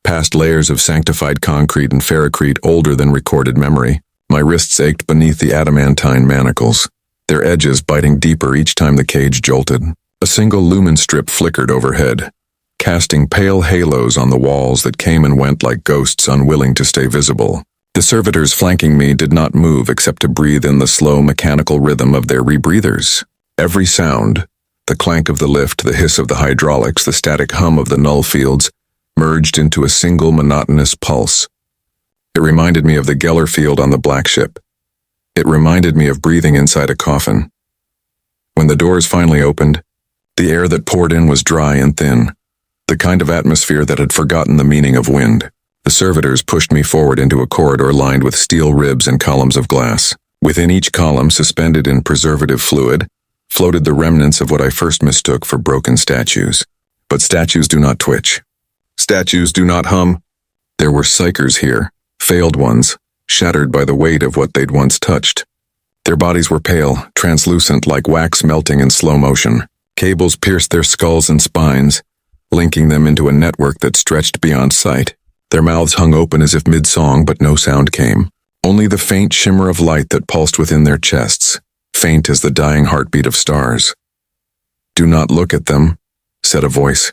past layers of sanctified concrete and ferrocrete older than recorded memory. My wrists ached beneath the adamantine manacles, their edges biting deeper each time the cage jolted. A single lumen strip flickered overhead, casting pale halos on the walls that came and went like ghosts unwilling to stay visible. The servitors flanking me did not move except to breathe in the slow mechanical rhythm of their rebreathers. Every sound, the clank of the lift, the hiss of the hydraulics, the static hum of the null fields, merged into a single monotonous pulse. It reminded me of the Geller field on the Black Ship. It reminded me of breathing inside a coffin. When the doors finally opened, the air that poured in was dry and thin, the kind of atmosphere that had forgotten the meaning of wind. The servitors pushed me forward into a corridor lined with steel ribs and columns of glass. Within each column, suspended in preservative fluid, floated the remnants of what I first mistook for broken statues. But statues do not twitch. Statues do not hum. There were psykers here, failed ones, shattered by the weight of what they'd once touched. Their bodies were pale, translucent like wax melting in slow motion. Cables pierced their skulls and spines, linking them into a network that stretched beyond sight. Their mouths hung open as if mid-song, but no sound came. Only the faint shimmer of light that pulsed within their chests, faint as the dying heartbeat of stars. "Do not look at them," said a voice.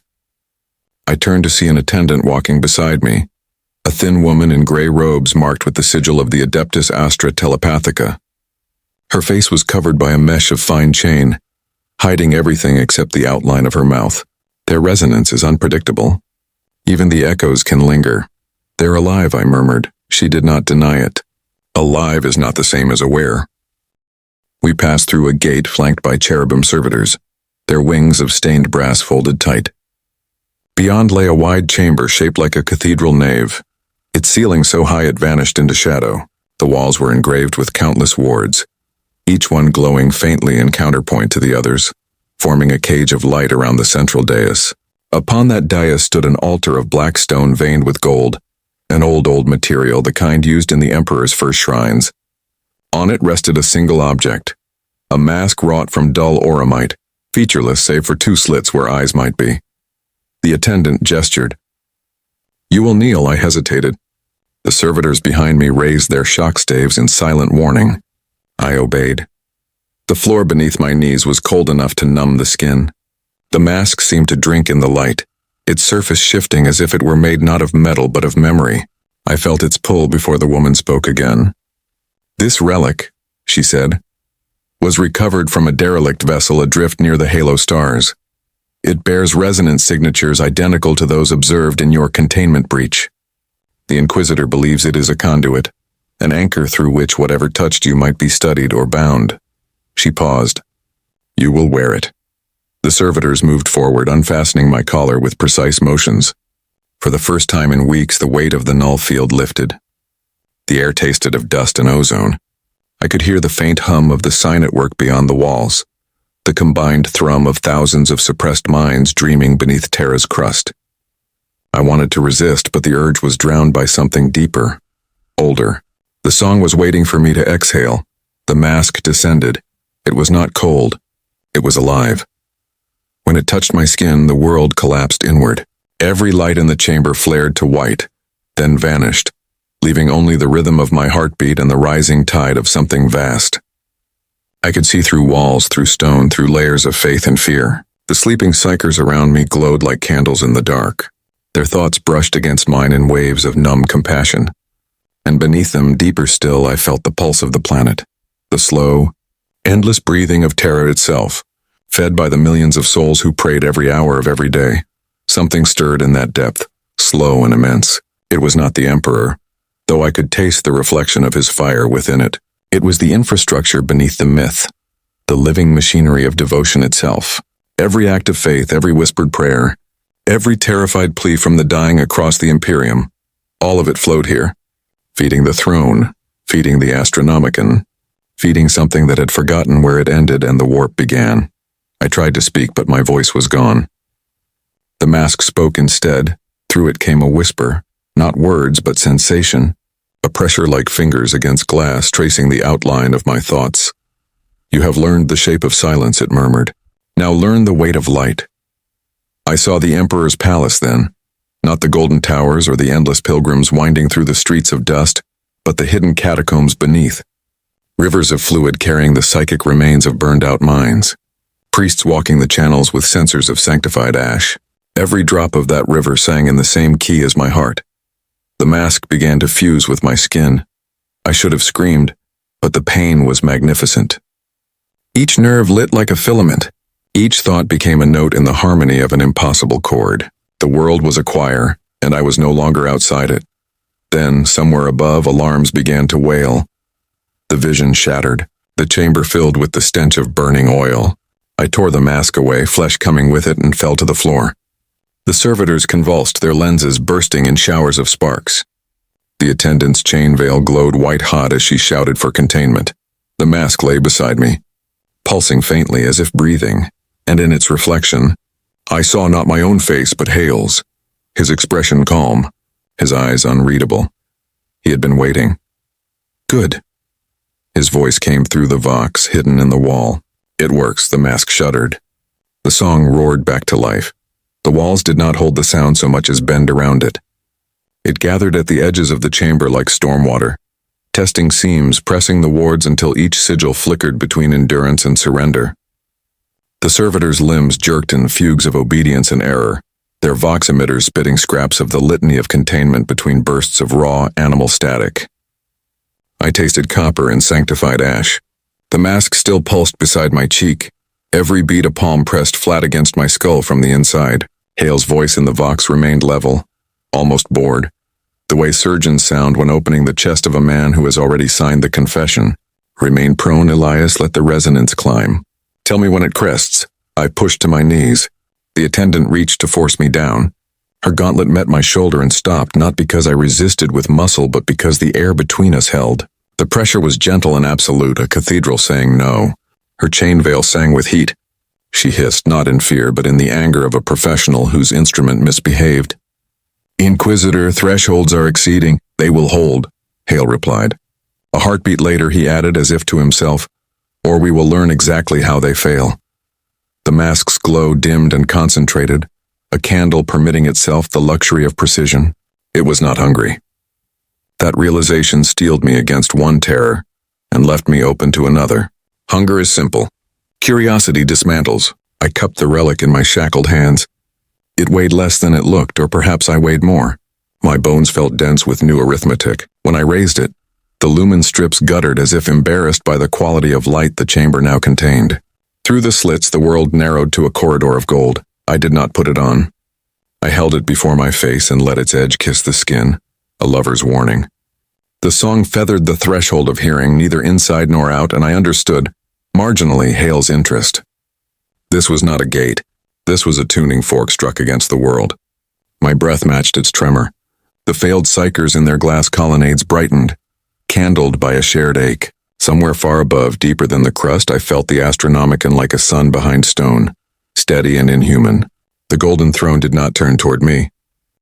I turned to see an attendant walking beside me, a thin woman in gray robes marked with the sigil of the Adeptus Astra Telepathica. Her face was covered by a mesh of fine chain, hiding everything except the outline of her mouth. Their resonance is unpredictable. Even the echoes can linger. "They're alive," I murmured. She did not deny it. Alive is not the same as aware. We passed through a gate flanked by cherubim servitors, their wings of stained brass folded tight. Beyond lay a wide chamber shaped like a cathedral nave, its ceiling so high it vanished into shadow. The walls were engraved with countless wards, each one glowing faintly in counterpoint to the others, forming a cage of light around the central dais. Upon that dais stood an altar of black stone veined with gold, an old material, the kind used in the Emperor's first shrines. On it rested a single object, a mask wrought from dull auramite, featureless save for two slits where eyes might be. The attendant gestured. "You will kneel," I hesitated. The servitors behind me raised their shock staves in silent warning. I obeyed. The floor beneath my knees was cold enough to numb the skin. The mask seemed to drink in the light, its surface shifting as if it were made not of metal but of memory. I felt its pull before the woman spoke again. "This relic," she said, "was recovered from a derelict vessel adrift near the halo stars. It bears resonance signatures identical to those observed in your containment breach. The Inquisitor believes it is a conduit, an anchor through which whatever touched you might be studied or bound." She paused. "You will wear it." The servitors moved forward, unfastening my collar with precise motions. For the first time in weeks, the weight of the null field lifted. The air tasted of dust and ozone. I could hear the faint hum of the sign at work beyond the walls, the combined thrum of thousands of suppressed minds dreaming beneath Terra's crust. I wanted to resist, but the urge was drowned by something deeper, older. The song was waiting for me to exhale. The mask descended. It was not cold. It was alive. When it touched my skin, the world collapsed inward. Every light in the chamber flared to white, then vanished, leaving only the rhythm of my heartbeat and the rising tide of something vast. I could see through walls, through stone, through layers of faith and fear. The sleeping psykers around me glowed like candles in the dark. Their thoughts brushed against mine in waves of numb compassion. And beneath them, deeper still, I felt the pulse of the planet, the slow, endless breathing of Terra itself, fed by the millions of souls who prayed every hour of every day. Something stirred in that depth, slow and immense. It was not the Emperor, though I could taste the reflection of his fire within it. It was the infrastructure beneath the myth, the living machinery of devotion itself. Every act of faith, every whispered prayer, every terrified plea from the dying across the Imperium, all of it flowed here, feeding the throne, feeding the Astronomican, feeding something that had forgotten where it ended and the warp began. I tried to speak, but my voice was gone. The mask spoke instead. Through it came a whisper, not words but sensation, a pressure like fingers against glass tracing the outline of my thoughts. "You have learned the shape of silence," it murmured. "Now learn the weight of light." I saw the Emperor's palace then, Not the golden towers or the endless pilgrims winding through the streets of dust, but the hidden catacombs beneath. Rivers of fluid carrying the psychic remains of burned-out minds. Priests walking the channels with censers of sanctified ash. Every drop of that river sang in the same key as my heart. The mask began to fuse with my skin. I should have screamed, but the pain was magnificent. Each nerve lit like a filament. Each thought became a note in the harmony of an impossible chord. The world was a choir, and I was no longer outside it. Then, somewhere above, alarms began to wail. The vision shattered, the chamber filled with the stench of burning oil. I tore the mask away, flesh coming with it, and fell to the floor. The servitors convulsed, their lenses bursting in showers of sparks. The attendant's chain veil glowed white-hot as she shouted for containment. The mask lay beside me, pulsing faintly as if breathing, and in its reflection, I saw not my own face but Hale's, his expression calm, his eyes unreadable. He had been waiting. Good. His voice came through the vox hidden in the wall. It works, the mask shuddered. The song roared back to life. The walls did not hold the sound so much as bend around it. It gathered at the edges of the chamber like stormwater, testing seams, pressing the wards until each sigil flickered between endurance and surrender. The servitors' limbs jerked in fugues of obedience and error, their vox emitters spitting scraps of the litany of containment between bursts of raw animal static. I tasted copper and sanctified ash. The mask still pulsed beside my cheek, every beat a palm pressed flat against my skull from the inside. Hale's voice in the vox remained level, almost bored, the way surgeons sound when opening the chest of a man who has already signed the confession. Remain prone, Elias, let the resonance climb. Tell me when it crests. I pushed to my knees. The attendant reached to force me down. Her gauntlet met my shoulder and stopped, not because I resisted with muscle, but because the air between us held. The pressure was gentle and absolute, a cathedral saying no. Her chain veil sang with heat. She hissed, not in fear, but in the anger of a professional whose instrument misbehaved. Inquisitor, thresholds are exceeding. They will hold, Hale replied. A heartbeat later he added as if to himself, or we will learn exactly how they fail. The mask's glow dimmed and concentrated, a candle permitting itself the luxury of precision. It was not hungry. That realization steeled me against one terror and left me open to another. Hunger is simple. Curiosity dismantles. I cupped the relic in my shackled hands. It weighed less than it looked, or perhaps I weighed more. My bones felt dense with new arithmetic. When I raised it, the lumen strips guttered as if embarrassed by the quality of light the chamber now contained. Through the slits, the world narrowed to a corridor of gold. I did not put it on. I held it before my face and let its edge kiss the skin, a lover's warning. The song feathered the threshold of hearing, neither inside nor out, and I understood, marginally, Hale's interest. This was not a gate. This was a tuning fork struck against the world. My breath matched its tremor. The failed psykers in their glass colonnades brightened, candled by a shared ache. Somewhere far above, deeper than the crust, I felt the Astronomican like a sun behind stone, steady and inhuman. The golden throne did not turn toward me.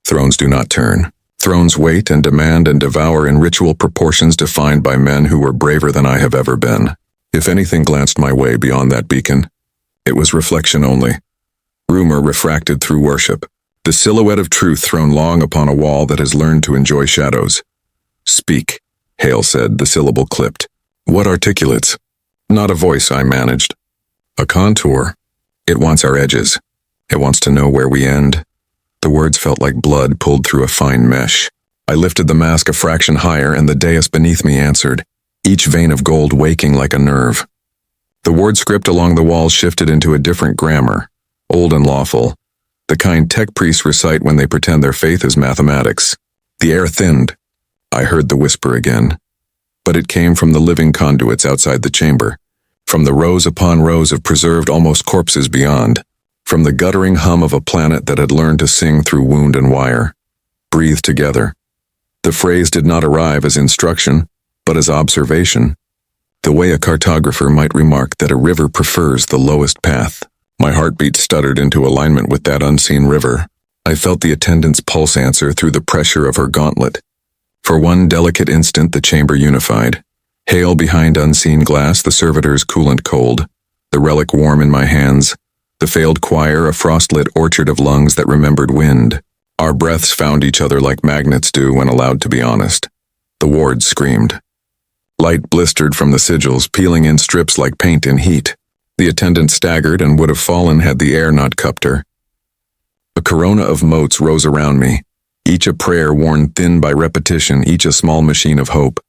Thrones do not turn. Thrones wait and demand and devour in ritual proportions defined by men who were braver than I have ever been. If anything glanced my way beyond that beacon, it was reflection only. Rumor refracted through worship, the silhouette of truth thrown long upon a wall that has learned to enjoy shadows. Speak, Hale said, the syllable clipped. What articulates? Not a voice, I managed. A contour. It wants our edges. It wants to know where we end. The words felt like blood pulled through a fine mesh. I lifted the mask a fraction higher, and the dais beneath me answered, each vein of gold waking like a nerve. The word script along the walls shifted into a different grammar, old and lawful, the kind tech priests recite when they pretend their faith is mathematics. The air thinned. I heard the whisper again. But it came from the living conduits outside the chamber, from the rows upon rows of preserved almost corpses beyond, from the guttering hum of a planet that had learned to sing through wound and wire. Breathe together. The phrase did not arrive as instruction, but as observation, the way a cartographer might remark that a river prefers the lowest path. My heartbeat stuttered into alignment with that unseen river. I felt the attendant's pulse answer through the pressure of her gauntlet. For one delicate instant, the chamber unified. Hale behind unseen glass, the servitors coolant cold, the relic warm in my hands, the failed choir a frost-lit orchard of lungs that remembered wind. Our breaths found each other like magnets do when allowed to be honest. The wards screamed. Light blistered from the sigils, peeling in strips like paint in heat. The attendant staggered and would have fallen had the air not cupped her. A corona of motes rose around me, each a prayer worn thin by repetition, each a small machine of hope.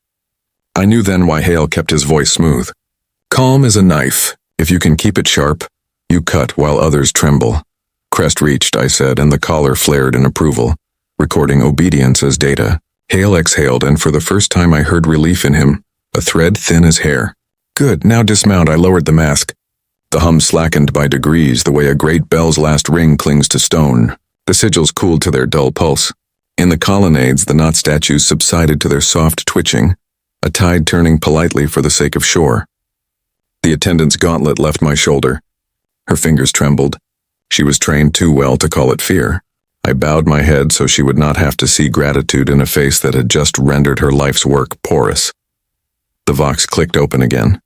I knew then why Hale kept his voice smooth. Calm as a knife. If you can keep it sharp, you cut while others tremble. Crest reached, I said, and the collar flared in approval, recording obedience as data. Hale exhaled, and for the first time I heard relief in him, a thread thin as hair. Good, now dismount. I lowered the mask. The hum slackened by degrees, the way a great bell's last ring clings to stone. The sigils cooled to their dull pulse. In the colonnades, the knot statues subsided to their soft twitching, a tide turning politely for the sake of shore. The attendant's gauntlet left my shoulder. Her fingers trembled. She was trained too well to call it fear. I bowed my head so she would not have to see gratitude in a face that had just rendered her life's work porous. The Vox clicked open again.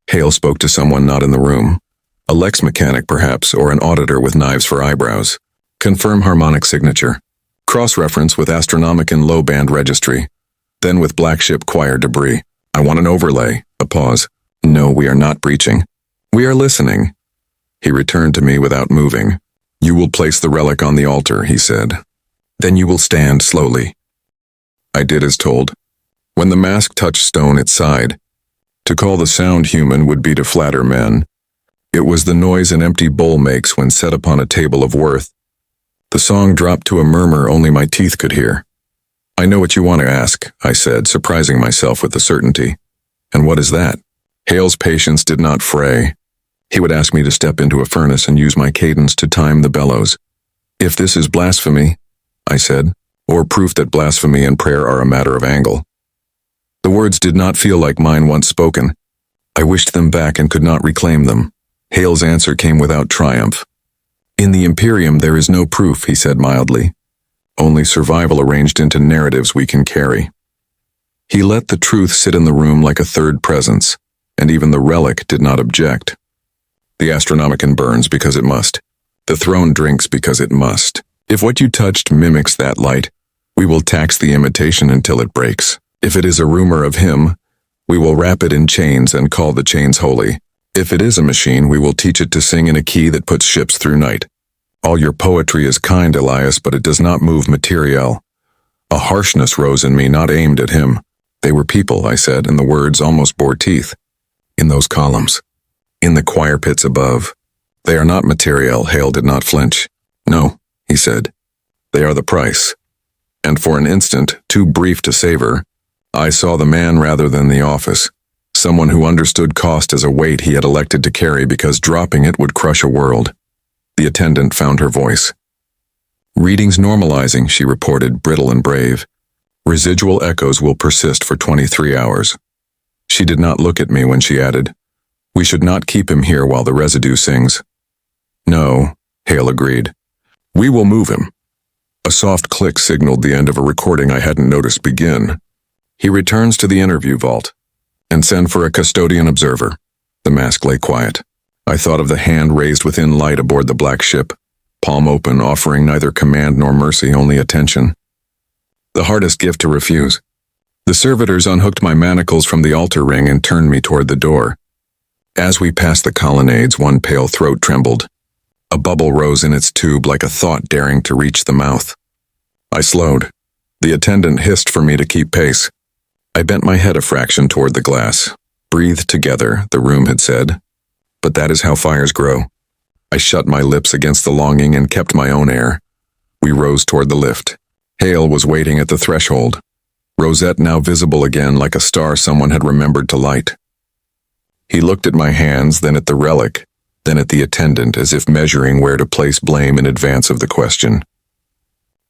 Hale spoke to someone not in the room. A Lex mechanic, perhaps, or an auditor with knives for eyebrows. Confirm harmonic signature. Cross-reference with Astronomican low-band registry. Then with black ship choir debris. I want an overlay. A pause. No, we are not breaching. We are listening. He returned to me without moving. You will place the relic on the altar, he said. Then you will stand slowly. I did as told. When the mask touched stone, it sighed. To call the sound human would be to flatter men. It was the noise an empty bowl makes when set upon a table of worth. The song dropped to a murmur only my teeth could hear. I know what you want to ask, I said, surprising myself with the certainty. And what is that? Hale's patience did not fray. He would ask me to step into a furnace and use my cadence to time the bellows. If this is blasphemy, I said, or proof that blasphemy and prayer are a matter of angle. The words did not feel like mine once spoken. I wished them back and could not reclaim them. Hale's answer came without triumph. In the Imperium there is no proof, he said mildly. Only survival arranged into narratives we can carry. He let the truth sit in the room like a third presence, and even the relic did not object. The Astronomican burns because it must. The throne drinks because it must. If what you touched mimics that light, we will tax the imitation until it breaks. If it is a rumor of him, we will wrap it in chains and call the chains holy. If it is a machine, we will teach it to sing in a key that puts ships through night. All your poetry is kind, Elias, but it does not move materiel. A harshness rose in me, not aimed at him. They were people, I said, and the words almost bore teeth. In those columns. In the choir pits above. They are not materiel. Hale did not flinch. No, he said. They are the price. And for an instant, too brief to savor, I saw the man rather than the office. Someone who understood cost as a weight he had elected to carry because dropping it would crush a world. The attendant found her voice. Readings normalizing, she reported, brittle and brave. Residual echoes will persist for 23 hours. She did not look at me when she added, we should not keep him here while the residue sings. No, Hale agreed. We will move him. A soft click signaled the end of a recording I hadn't noticed begin. He returns to the interview vault. And send for a custodian observer. The mask lay quiet. I thought of the hand raised within light aboard the black ship, palm open, offering neither command nor mercy, only attention. The hardest gift to refuse. The servitors unhooked my manacles from the altar ring and turned me toward the door. As we passed the colonnades, one pale throat trembled. A bubble rose in its tube like a thought daring to reach the mouth. I slowed. The attendant hissed for me to keep pace. I bent my head a fraction toward the glass. Breathe together, the room had said. But that is how fires grow. I shut my lips against the longing and kept my own air. We rose toward the lift. Hale was waiting at the threshold. Rosette now visible again like a star someone had remembered to light. He looked at my hands, then at the relic, then at the attendant as if measuring where to place blame in advance of the question.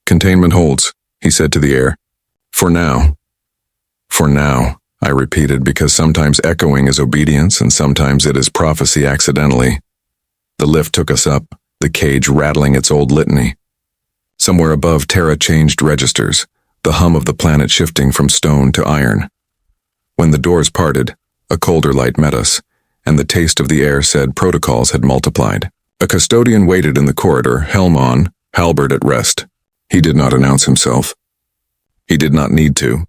Containment holds, he said to the air. For now. For now, I repeated, because sometimes echoing is obedience and sometimes it is prophecy accidentally. The lift took us up, the cage rattling its old litany. Somewhere above, Terra changed registers, the hum of the planet shifting from stone to iron. When the doors parted, a colder light met us, and the taste of the air said protocols had multiplied. A custodian waited in the corridor, helm on, halberd at rest. He did not announce himself. He did not need to.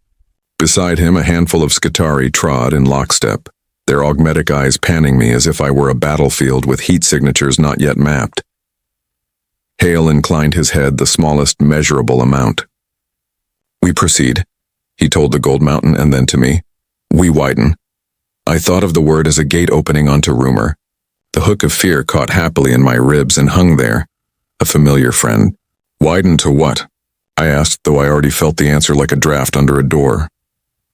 Beside him, a handful of Skitarii trod in lockstep, their augmetic eyes panning me as if I were a battlefield with heat signatures not yet mapped. Hale inclined his head the smallest measurable amount. "We proceed," he told the Gold Mountain and then to me. "We widen." I thought of the word as a gate opening onto rumor. The hook of fear caught happily in my ribs and hung there, a familiar friend. "Widen to what?" I asked, though I already felt the answer like a draft under a door.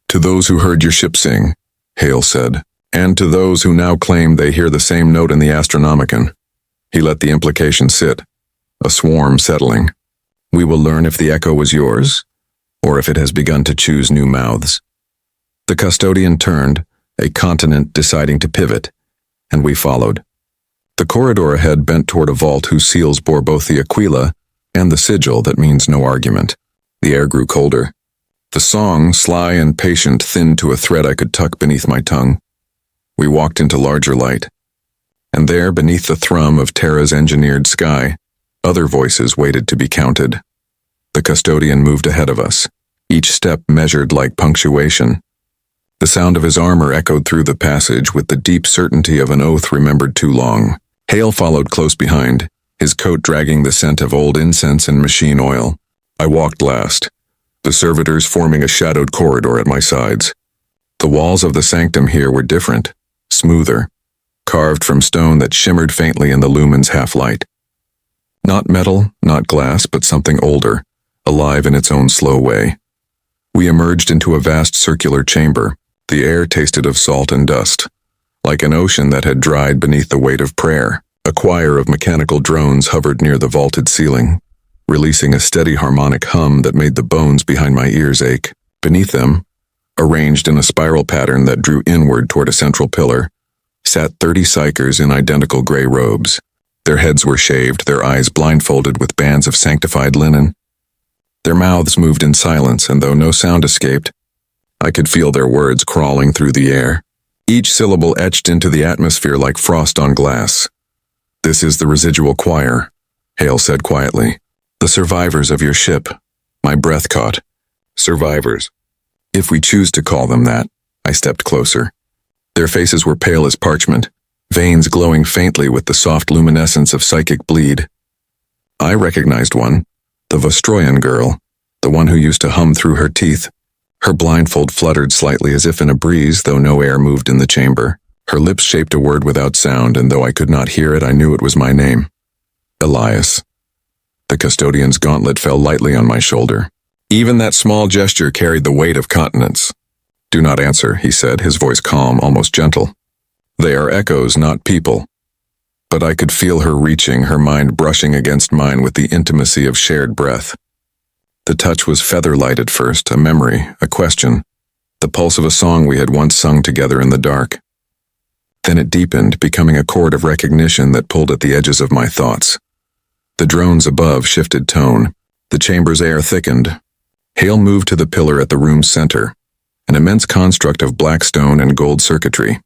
"To those who heard your ship sing," Hale said, "and to those who now claim they hear the same note in the Astronomican." He let the implication sit, a swarm settling. "We will learn if the echo was yours, or if it has begun to choose new mouths." The custodian turned, a continent deciding to pivot, and we followed. The corridor ahead bent toward a vault whose seals bore both the aquila and the sigil that means no argument. The air grew colder. The song, sly and patient, thinned to a thread I could tuck beneath my tongue. We walked into larger light, and there, beneath the thrum of Terra's engineered sky, other voices waited to be counted. The custodian moved ahead of us, each step measured like punctuation. The sound of his armor echoed through the passage with the deep certainty of an oath remembered too long. Hale followed close behind, his coat dragging the scent of old incense and machine oil. I walked last, the servitors forming a shadowed corridor at my sides. The walls of the sanctum here were different, smoother, carved from stone that shimmered faintly in the lumen's half-light. Not metal, not glass, but something older, alive in its own slow way. We emerged into a vast circular chamber. The air tasted of salt and dust, like an ocean that had dried beneath the weight of prayer. A choir of mechanical drones hovered near the vaulted ceiling, releasing a steady harmonic hum that made the bones behind my ears ache. Beneath them, arranged in a spiral pattern that drew inward toward a central pillar, sat 30 psykers in identical gray robes. Their heads were shaved, their eyes blindfolded with bands of sanctified linen. Their mouths moved in silence, and though no sound escaped, I could feel their words crawling through the air, each syllable etched into the atmosphere like frost on glass. "This is the residual choir," Hale said quietly. "The survivors of your ship." My breath caught. Survivors. If we choose to call them that. I stepped closer. Their faces were pale as parchment, veins glowing faintly with the soft luminescence of psychic bleed. I recognized one, the Vostroyan girl, the one who used to hum through her teeth. Her blindfold fluttered slightly as if in a breeze, though no air moved in the chamber. Her lips shaped a word without sound, and though I could not hear it, I knew it was my name. Elias. The custodian's gauntlet fell lightly on my shoulder. Even that small gesture carried the weight of continents. "Do not answer," he said, his voice calm, almost gentle. "They are echoes, not people." But I could feel her reaching, her mind brushing against mine with the intimacy of shared breath. The touch was feather-light at first, a memory, a question, the pulse of a song we had once sung together in the dark. Then it deepened, becoming a chord of recognition that pulled at the edges of my thoughts. The drones above shifted tone. The chamber's air thickened. Hale moved to the pillar at the room's center, an immense construct of black stone and gold circuitry.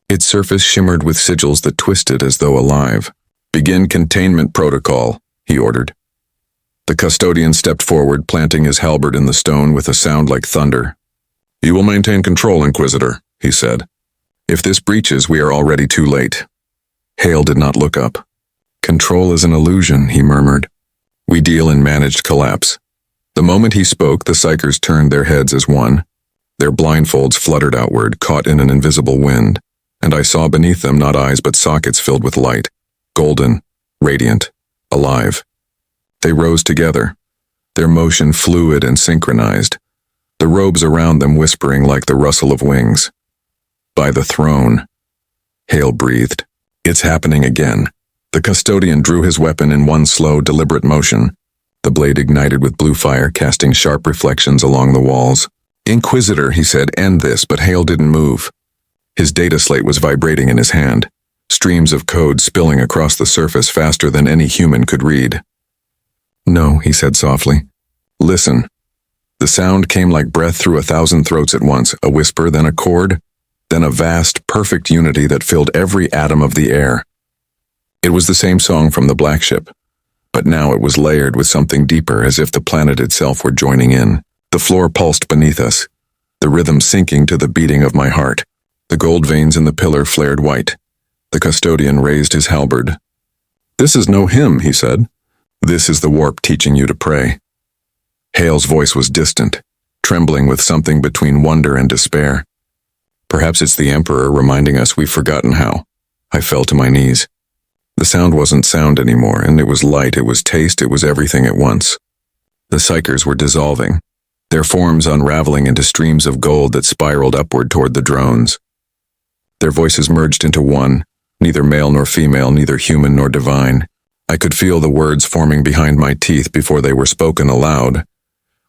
Its surface shimmered with sigils that twisted as though alive. "Begin containment protocol," he ordered. The custodian stepped forward, planting his halberd in the stone with a sound like thunder. "You will maintain control, Inquisitor," he said. "If this breaches, we are already too late." Hale did not look up. "Control is an illusion," he murmured. "We deal in managed collapse." The moment he spoke, the psykers turned their heads as one. Their blindfolds fluttered outward, caught in an invisible wind, and I saw beneath them not eyes but sockets filled with light, golden, radiant, alive. They rose together, their motion fluid and synchronized, the robes around them whispering like the rustle of wings. "By the throne," Hale breathed. "It's happening again." The custodian drew his weapon in one slow, deliberate motion. The blade ignited with blue fire, casting sharp reflections along the walls. "Inquisitor," he said, "end this," but Hale didn't move. His data slate was vibrating in his hand, streams of code spilling across the surface faster than any human could read. "No," he said softly. "Listen." The sound came like breath through 1,000 throats at once, a whisper, then a chord, then a vast, perfect unity that filled every atom of the air. It was the same song from the Black Ship, but but now it was layered with something deeper, as if the planet itself were joining in. The floor pulsed beneath us, the rhythm syncing to the beating of my heart. The gold veins in the pillar flared white. The custodian raised his halberd. "This is no hymn," he said. "This is the warp teaching you to pray." Hale's voice was distant, trembling with something between wonder and despair. Perhaps it's the Emperor reminding us we've forgotten how. I fell to my knees. The sound wasn't sound anymore, and it was light, it was taste, it was everything at once. The psykers were dissolving, their forms unraveling into streams of gold that spiraled upward toward the drones. Their voices merged into one, neither male nor female, neither human nor divine. I could feel the words forming behind my teeth before they were spoken aloud.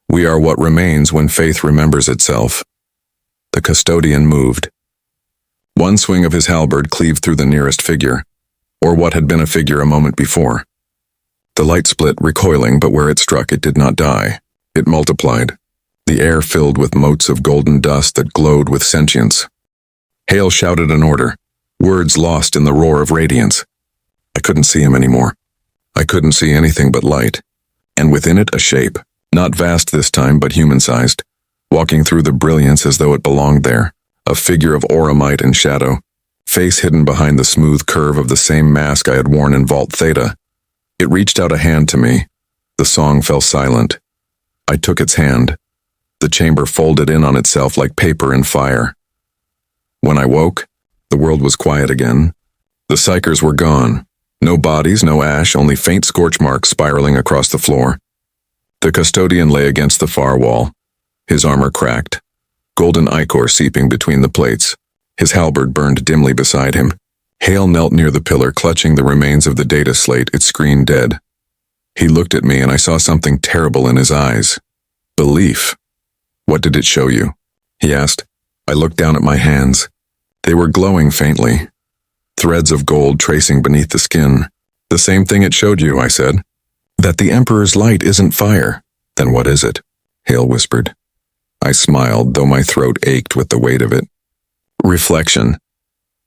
"We are what remains when faith remembers itself." The custodian moved. One swing of his halberd cleaved through the nearest figure, or what had been a figure a moment before. The light split, recoiling, but where it struck it did not die. It multiplied, the air filled with motes of golden dust that glowed with sentience. Hale shouted an order, words lost in the roar of radiance. I couldn't see him anymore. I couldn't see anything but light, and within it a shape, not vast this time but human-sized, walking through the brilliance as though it belonged there, a figure of auramite and shadow, face hidden behind the smooth curve of the same mask I had worn in Vault Theta. It reached out a hand to me. The song fell silent. I took its hand. The chamber folded in on itself like paper in fire. When I woke, the world was quiet again. The psykers were gone. No bodies, no ash, only faint scorch marks spiraling across the floor. The custodian lay against the far wall, his armor cracked, golden ichor seeping between the plates. His halberd burned dimly beside him. Hale knelt near the pillar, clutching the remains of the data slate, its screen dead. He looked at me, and I saw something terrible in his eyes. Belief. "What did it show you?" he asked. I looked down at my hands. They were glowing faintly, threads of gold tracing beneath the skin. "The same thing it showed you," I said. "That the Emperor's light isn't fire." "Then what is it?" Hale whispered. I smiled, though my throat ached with the weight of it. "Reflection."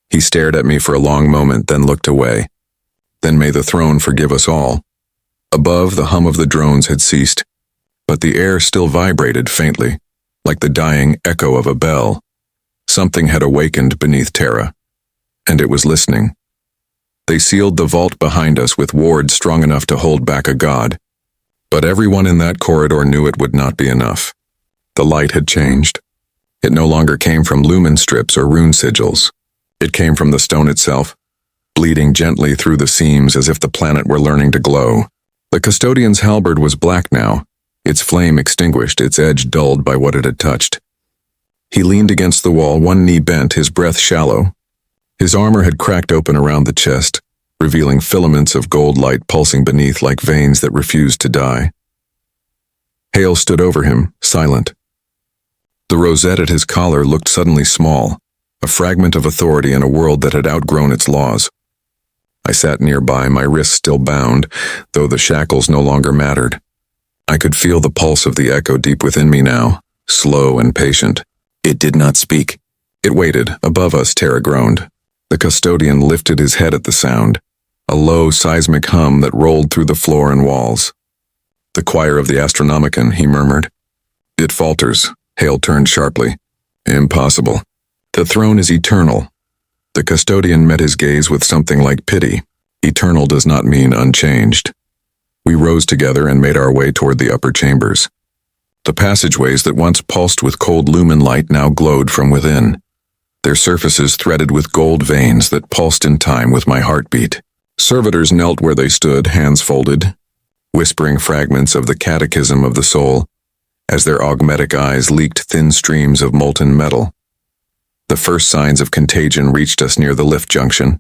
He stared at me for a long moment, then looked away. "Then may the throne forgive us all." Above, the hum of the drones had ceased, but the air still vibrated faintly, like the dying echo of a bell. Something had awakened beneath Terra, and it was listening. They sealed the vault behind us with wards strong enough to hold back a god, but everyone in that corridor knew it would not be enough. The light had changed. It no longer came from lumen strips or rune sigils. It came from the stone itself, bleeding gently through the seams as if the planet were learning to glow. The custodian's halberd was black now, its flame extinguished, its edge dulled by what it had touched. He leaned against the wall, one knee bent, his breath shallow. His armor had cracked open around the chest, revealing filaments of gold light pulsing beneath like veins that refused to die. Hale stood over him, silent. The rosette at his collar looked suddenly small, a fragment of authority in a world that had outgrown its laws. I sat nearby, my wrists still bound, though the shackles no longer mattered. I could feel the pulse of the echo deep within me now, slow and patient. It did not speak. It waited. Above us, Terra groaned. The custodian lifted his head at the sound, a low seismic hum that rolled through the floor and walls. "The choir of the Astronomican," he murmured. "It falters." Hale turned sharply. "Impossible. The throne is eternal." The custodian met his gaze with something like pity. Eternal does not mean unchanged. We rose together and made our way toward the upper chambers. The passageways that once pulsed with cold lumen light now glowed from within, their surfaces threaded with gold veins that pulsed in time with my heartbeat. Servitors knelt where they stood, hands folded, whispering fragments of the catechism of the soul, as their augmetic eyes leaked thin streams of molten metal. The first signs of contagion reached us near the lift junction,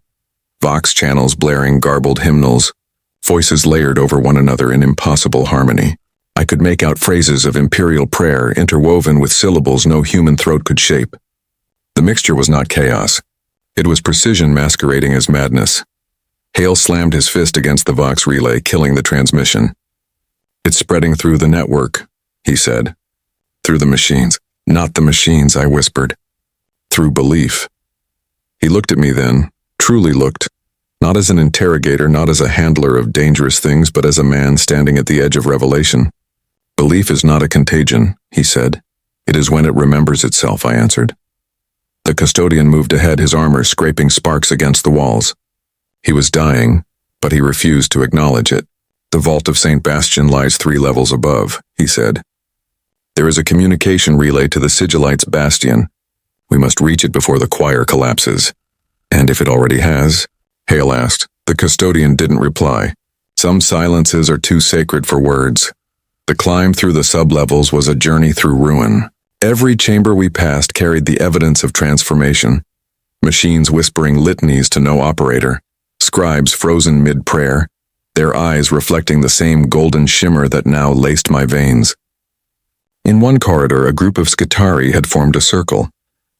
vox channels blaring garbled hymnals, voices layered over one another in impossible harmony. I could make out phrases of imperial prayer interwoven with syllables no human throat could shape. The mixture was not chaos. It was precision masquerading as madness. Hale slammed his fist against the vox relay, killing the transmission. "It's spreading through the network," he said. "Through the machines." "Not the machines," I whispered. "Through belief." He looked at me then, truly looked, Not as an interrogator, not as a handler of dangerous things, but as a man standing at the edge of revelation. Belief is not a contagion, he said. It is when it remembers itself, I answered. The custodian moved ahead, his armor scraping sparks against the walls. He was dying, but he refused to acknowledge it. The vault of St. Bastian lies 3 levels above, he said. There is a communication relay to the Sigillites' bastion. We must reach it before the choir collapses. And if it already has? Hale asked. The custodian didn't reply. Some silences are too sacred for words. The climb through the sublevels was a journey through ruin. Every chamber we passed carried the evidence of transformation. Machines whispering litanies to no operator. Scribes frozen mid-prayer, their eyes reflecting the same golden shimmer that now laced my veins. In one corridor, a group of Skitari had formed a circle,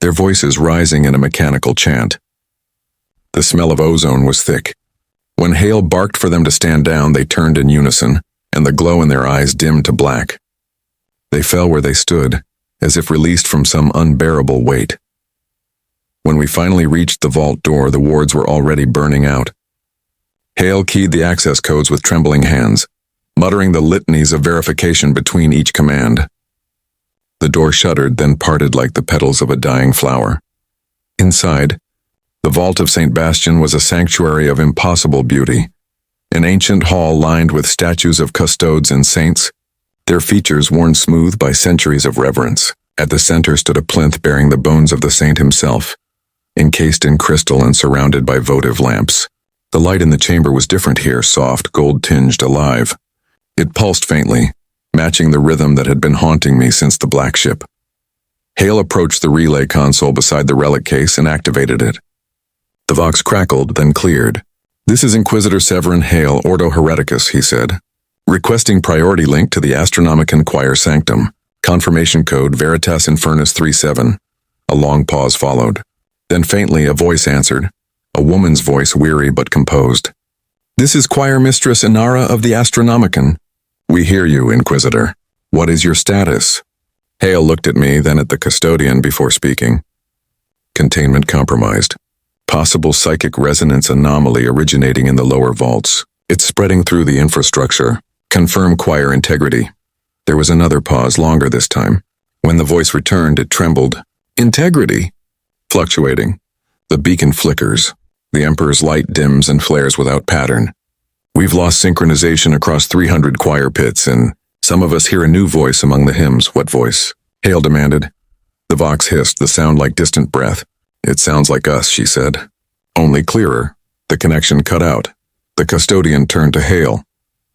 their voices rising in a mechanical chant. The smell of ozone was thick. When Hale barked for them to stand down, they turned in unison, and the glow in their eyes dimmed to black. They fell where they stood, as if released from some unbearable weight. When we finally reached the vault door, the wards were already burning out. Hale keyed the access codes with trembling hands, muttering the litanies of verification between each command. The door shuddered, then parted like the petals of a dying flower. Inside, the vault of St. Bastian was a sanctuary of impossible beauty, an ancient hall lined with statues of custodes and saints, their features worn smooth by centuries of reverence. At the center stood a plinth bearing the bones of the saint himself, encased in crystal and surrounded by votive lamps. The light in the chamber was different here, soft, gold-tinged, alive. It pulsed faintly, matching the rhythm that had been haunting me since the Black Ship. Hale approached the relay console beside the relic case and activated it. The vox crackled, then cleared. "This is Inquisitor Severin Hale, Ordo Hereticus," he said. "Requesting priority link to the Astronomican choir sanctum. Confirmation code Veritas Infernus 37. A long pause followed. Then faintly a voice answered, a woman's voice, weary but composed. "This is Choir Mistress Inara of the Astronomican." "We hear you, Inquisitor. What is your status?" Hale looked at me, then at the custodian before speaking. "Containment compromised. Possible psychic resonance anomaly originating in the lower vaults. It's spreading through the infrastructure. Confirm choir integrity." There was another pause, longer this time. When the voice returned, it trembled. "Integrity?" "Fluctuating. The beacon flickers. The Emperor's light dims and flares without pattern. We've lost synchronization across 300 choir pits, and some of us hear a new voice among the hymns." "What voice?" Hale demanded. The vox hissed, the sound like distant breath. "It sounds like us," she said. "Only clearer." The connection cut out. The custodian turned to Hale.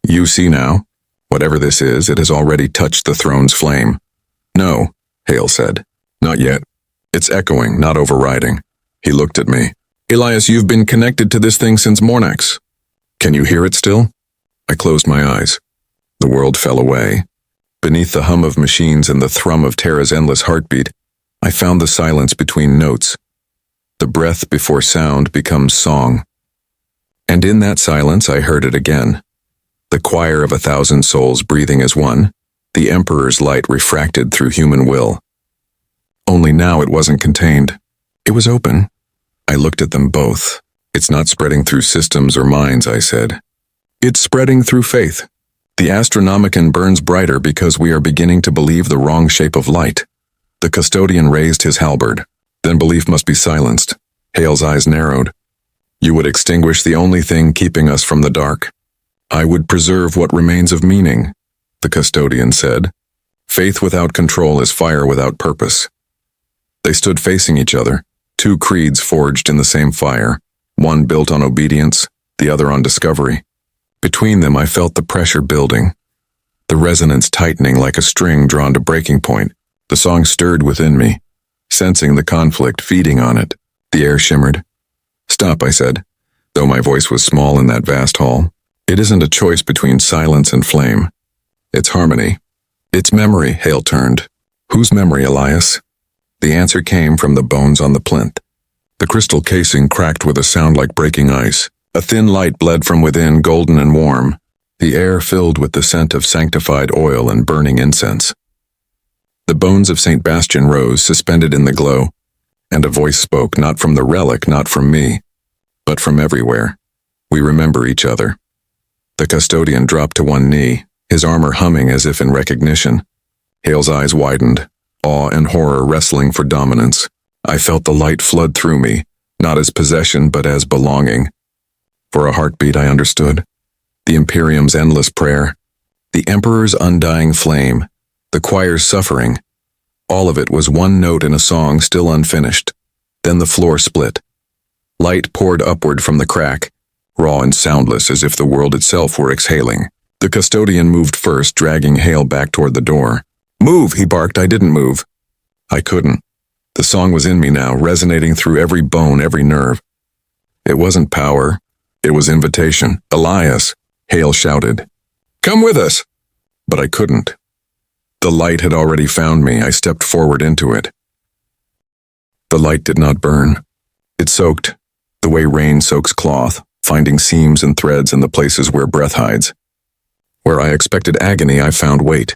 "You see now? Whatever this is, it has already touched the throne's flame." "No," Hale said. "Not yet. It's echoing, not overriding." He looked at me. "Elias, you've been connected to this thing since Mornax. Can you hear it still?" I closed my eyes. The world fell away. Beneath the hum of machines and the thrum of Terra's endless heartbeat, I found the silence between notes. The breath before sound becomes song. And in that silence I heard it again. The choir of 1,000 souls breathing as one, the Emperor's light refracted through human will. Only now it wasn't contained. It was open. I looked at them both. "It's not spreading through systems or minds," I said. "It's spreading through faith. The Astronomican burns brighter because we are beginning to believe the wrong shape of light." The custodian raised his halberd. "Then belief must be silenced." Hale's eyes narrowed. "You would extinguish the only thing keeping us from the dark." "I would preserve what remains of meaning," the custodian said. "Faith without control is fire without purpose." They stood facing each other, two creeds forged in the same fire, one built on obedience, the other on discovery. Between them I felt the pressure building, the resonance tightening like a string drawn to breaking point. The song stirred within me, sensing the conflict, feeding on it. The air shimmered. "Stop," I said, though my voice was small in that vast hall. "It isn't a choice between silence and flame. It's harmony. It's memory." Hale turned. "Whose memory, Elias?" The answer came from the bones on the plinth. The crystal casing cracked with a sound like breaking ice. A thin light bled from within, golden and warm, the air filled with the scent of sanctified oil and burning incense. The bones of St. Bastian rose, suspended in the glow, and a voice spoke, not from the relic, not from me, but from everywhere. We remember each other. The custodian dropped to one knee, his armor humming as if in recognition. Hale's eyes widened, awe and horror wrestling for dominance. I felt the light flood through me, not as possession but as belonging. For a heartbeat I understood. The Imperium's endless prayer, the Emperor's undying flame, the choir's suffering. All of it was one note in a song still unfinished. Then the floor split. Light poured upward from the crack, raw and soundless as if the world itself were exhaling. The custodian moved first, dragging Hale back toward the door. "Move," he barked. I didn't move. I couldn't. The song was in me now, resonating through every bone, every nerve. It wasn't power. It was invitation. "Elias," Hale shouted. "Come with us." But I couldn't. The light had already found me. I stepped forward into it. The light did not burn. It soaked, the way rain soaks cloth, finding seams and threads in the places where breath hides. Where I expected agony, I found weight.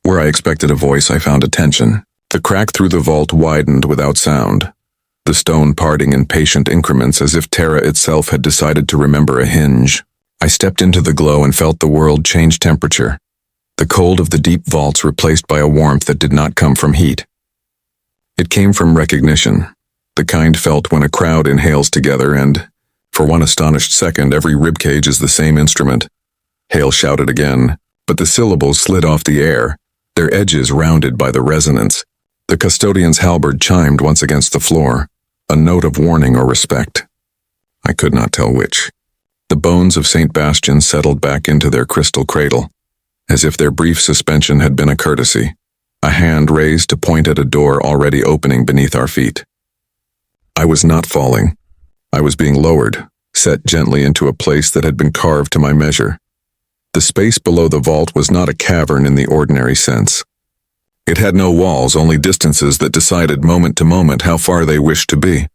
Where I expected a voice, I found attention. The crack through the vault widened without sound, the stone parting in patient increments as if Terra itself had decided to remember a hinge. I stepped into the glow and felt the world change temperature. The cold of the deep vaults replaced by a warmth that did not come from heat. It came from recognition, the kind felt when a crowd inhales together and, for one astonished second, every ribcage is the same instrument. Hale shouted again, but the syllables slid off the air, their edges rounded by the resonance. The custodian's halberd chimed once against the floor, a note of warning or respect. I could not tell which. The bones of St. Bastian settled back into their crystal cradle, as if their brief suspension had been a courtesy, a hand raised to point at a door already opening beneath our feet. I was not falling. I was being lowered, set gently into a place that had been carved to my measure. The space below the vault was not a cavern in the ordinary sense. It had no walls, only distances that decided moment to moment how far they wished to be.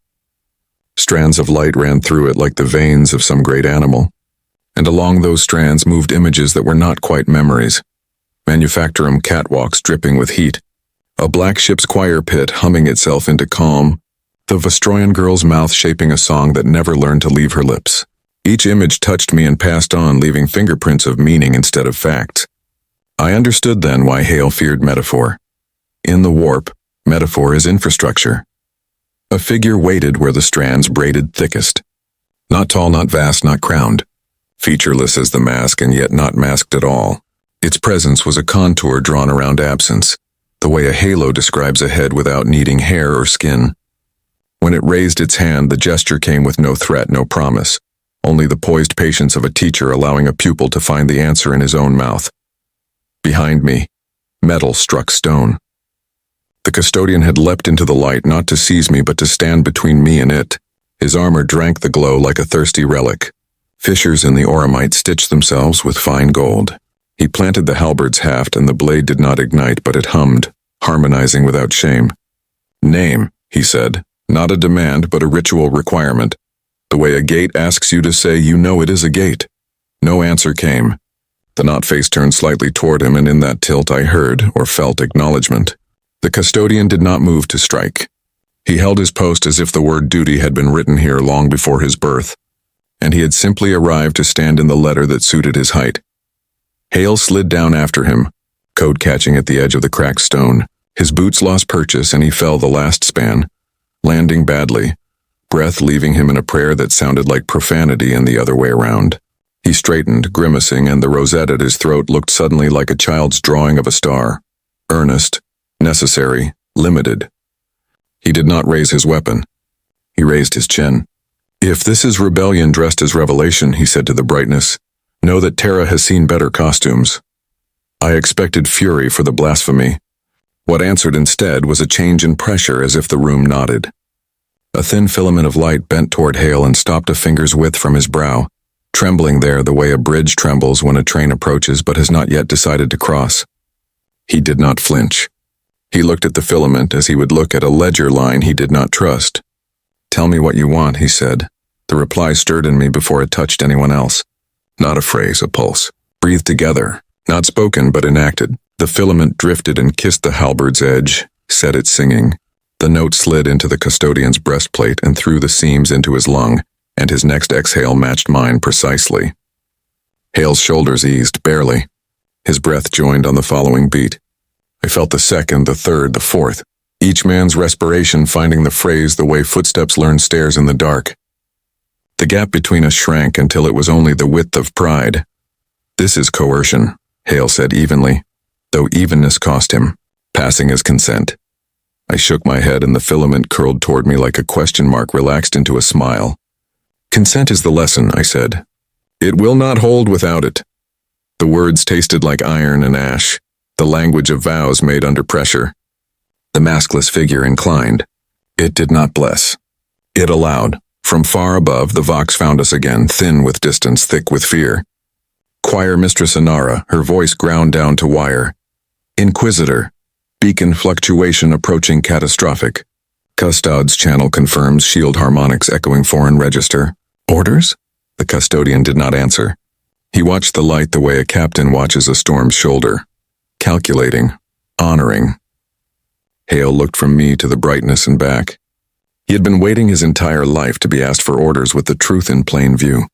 Strands of light ran through it like the veins of some great animal, and along those strands moved images that were not quite memories. Manufactorum catwalks dripping with heat, a black ship's choir pit humming itself into calm, the Vostroyan girl's mouth shaping a song that never learned to leave her lips. Each image touched me and passed on, leaving fingerprints of meaning instead of facts. I understood then why Hale feared metaphor. In the warp, metaphor is infrastructure. A figure waited where the strands braided thickest. Not tall, not vast, not crowned. Featureless as the mask and yet not masked at all. Its presence was a contour drawn around absence, the way a halo describes a head without needing hair or skin. When it raised its hand, the gesture came with no threat, no promise, only the poised patience of a teacher allowing a pupil to find the answer in his own mouth. Behind me, metal struck stone. The custodian had leapt into the light, not to seize me but to stand between me and it. His armor drank the glow like a thirsty relic. Fissures in the auramite stitched themselves with fine gold. He planted the halberd's haft and the blade did not ignite, but it hummed, harmonizing without shame. "Name," he said, "not a demand but a ritual requirement. The way a gate asks you to say you know it is a gate." No answer came. The knot face turned slightly toward him, and in that tilt I heard, or felt, acknowledgement. The custodian did not move to strike. He held his post as if the word duty had been written here long before his birth, and he had simply arrived to stand in the letter that suited his height. Hale slid down after him, coat catching at the edge of the cracked stone. His boots lost purchase and he fell the last span, landing badly, breath leaving him in a prayer that sounded like profanity and the other way around. He straightened, grimacing, and the rosette at his throat looked suddenly like a child's drawing of a star. Earnest, necessary, limited. He did not raise his weapon. He raised his chin. "If this is rebellion dressed as revelation," he said to the brightness, "know that Terra has seen better costumes." I expected fury for the blasphemy. What answered instead was a change in pressure, as if the room nodded. A thin filament of light bent toward Hale and stopped a finger's width from his brow, trembling there the way a bridge trembles when a train approaches but has not yet decided to cross. He did not flinch. He looked at the filament as he would look at a ledger line he did not trust. "Tell me what you want," he said. The reply stirred in me before it touched anyone else. Not a phrase, a pulse. Breathed together, not spoken but enacted. The filament drifted and kissed the halberd's edge, set it singing. The note slid into the custodian's breastplate and through the seams into his lung, and his next exhale matched mine precisely. Hale's shoulders eased, barely. His breath joined on the following beat. I felt the second, the third, the fourth, each man's respiration finding the phrase the way footsteps learn stairs in the dark. The gap between us shrank until it was only the width of pride. This is coercion, Hale said evenly, though evenness cost him, passing his consent. I shook my head and the filament curled toward me like a question mark relaxed into a smile. Consent is the lesson, I said. It will not hold without it. The words tasted like iron and ash, the language of vows made under pressure. The maskless figure inclined. It did not bless. It allowed. From far above, the Vox found us again, thin with distance, thick with fear. Choir Mistress Inara, her voice ground down to wire. Inquisitor. Beacon fluctuation approaching catastrophic. Custodes channel confirms shield harmonics echoing foreign register. Orders? The custodian did not answer. He watched the light the way a captain watches a storm's shoulder. Calculating. Honoring. Hale looked from me to the brightness and back. He had been waiting his entire life to be asked for orders with the truth in plain view.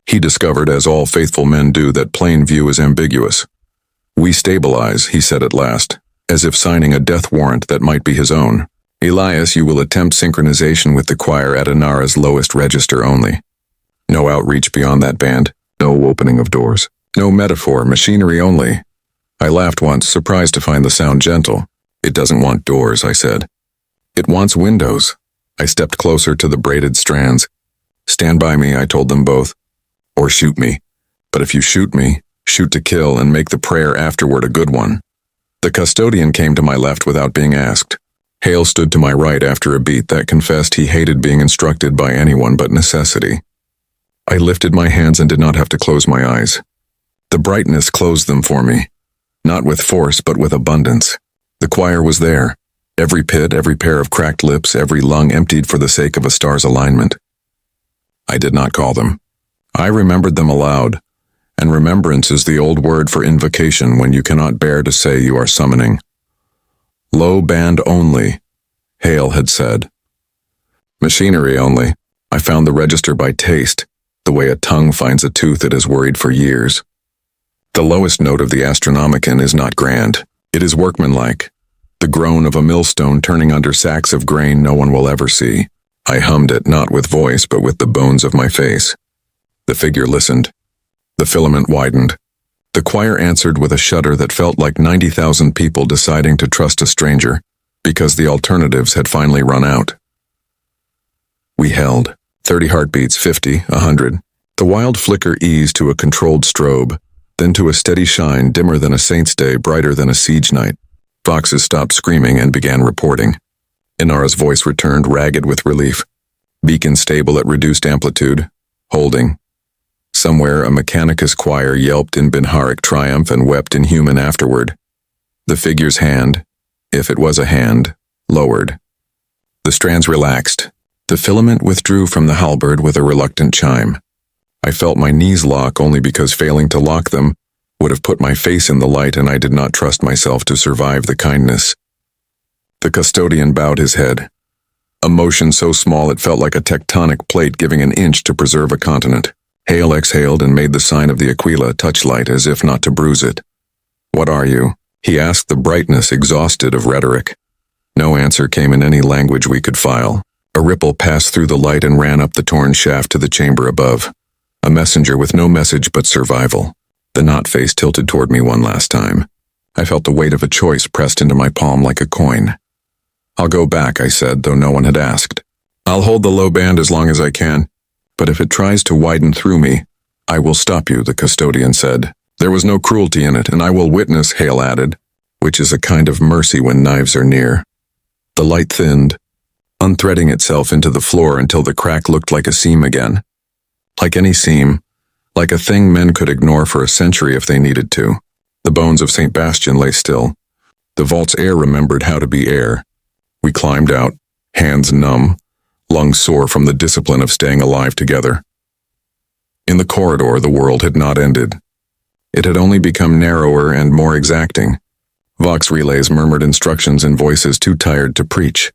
He discovered, as all faithful men do, that plain view is ambiguous. We stabilize, he said at last, as if signing a death warrant that might be his own. Elias, you will attempt synchronization with the choir at Inara's lowest register only. No outreach beyond that band, no opening of doors, no metaphor, machinery only. I laughed once, surprised to find the sound gentle. It doesn't want doors, I said. It wants windows. I stepped closer to the braided strands. Stand by me, I told them both. Or shoot me. But if you shoot me, shoot to kill and make the prayer afterward a good one. The custodian came to my left without being asked. Hale stood to my right after a beat that confessed he hated being instructed by anyone but necessity. I lifted my hands and did not have to close my eyes. The brightness closed them for me. Not with force, but with abundance. The choir was there. Every pit, every pair of cracked lips, every lung emptied for the sake of a star's alignment. I did not call them. I remembered them aloud, and remembrance is the old word for invocation when you cannot bear to say you are summoning. Low band only, Hale had said. Machinery only. I found the register by taste, the way a tongue finds a tooth it has worried for years. The lowest note of the Astronomican is not grand. It is workmanlike. The groan of a millstone turning under sacks of grain no one will ever see. I hummed it not with voice but with the bones of my face. The figure listened. The filament widened. The choir answered with a shudder that felt like 90,000 people deciding to trust a stranger, because the alternatives had finally run out. We held. 30 heartbeats, 50, 100. The wild flicker eased to a controlled strobe, then to a steady shine dimmer than a saint's day, brighter than a siege night. Voxes stopped screaming and began reporting. Inara's voice returned, ragged with relief. Beacon stable at reduced amplitude. Holding. Somewhere a Mechanicus choir yelped in Binharic triumph and wept in human afterward. The figure's hand, if it was a hand, lowered. The strands relaxed. The filament withdrew from the halberd with a reluctant chime. I felt my knees lock only because failing to lock them would have put my face in the light, and I did not trust myself to survive the kindness. The custodian bowed his head. A motion so small it felt like a tectonic plate giving an inch to preserve a continent. Hale exhaled and made the sign of the Aquila touchlight as if not to bruise it. What are you? He asked, the brightness exhausted of rhetoric. No answer came in any language we could file. A ripple passed through the light and ran up the torn shaft to the chamber above. A messenger with no message but survival. The knot face tilted toward me one last time. I felt the weight of a choice pressed into my palm like a coin. I'll go back, I said, though no one had asked. I'll hold the low band as long as I can, but if it tries to widen through me, I will stop you, the custodian said. There was no cruelty in it, and I will witness, Hale added, which is a kind of mercy when knives are near. The light thinned, unthreading itself into the floor until the crack looked like a seam again. Like any seam, like a thing men could ignore for a century if they needed to. The bones of St. Bastian lay still. The vault's air remembered how to be air. We climbed out, hands numb, lungs sore from the discipline of staying alive together. In the corridor, the world had not ended. It had only become narrower and more exacting. Vox relays murmured instructions in voices too tired to preach.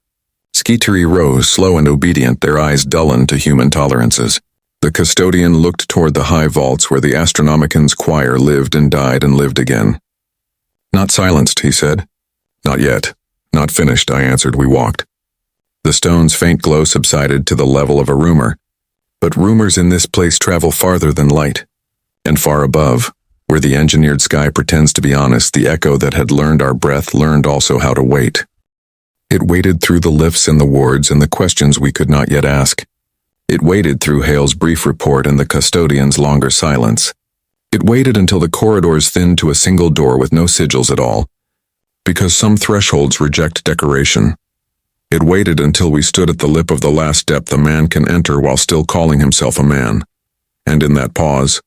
Skeetery rose, slow and obedient, their eyes dullened to human tolerances. The custodian looked toward the high vaults where the Astronomican's choir lived and died and lived again. "Not silenced," he said. "Not yet. Not finished," I answered. We walked. The stone's faint glow subsided to the level of a rumor, but rumors in this place travel farther than light. And far above, where the engineered sky pretends to be honest, the echo that had learned our breath learned also how to wait. It waited through the lifts and the wards and the questions we could not yet ask. It waited through Hale's brief report and the custodian's longer silence. It waited until the corridors thinned to a single door with no sigils at all, because some thresholds reject decoration. It waited until we stood at the lip of the last depth a man can enter while still calling himself a man. And in that pause,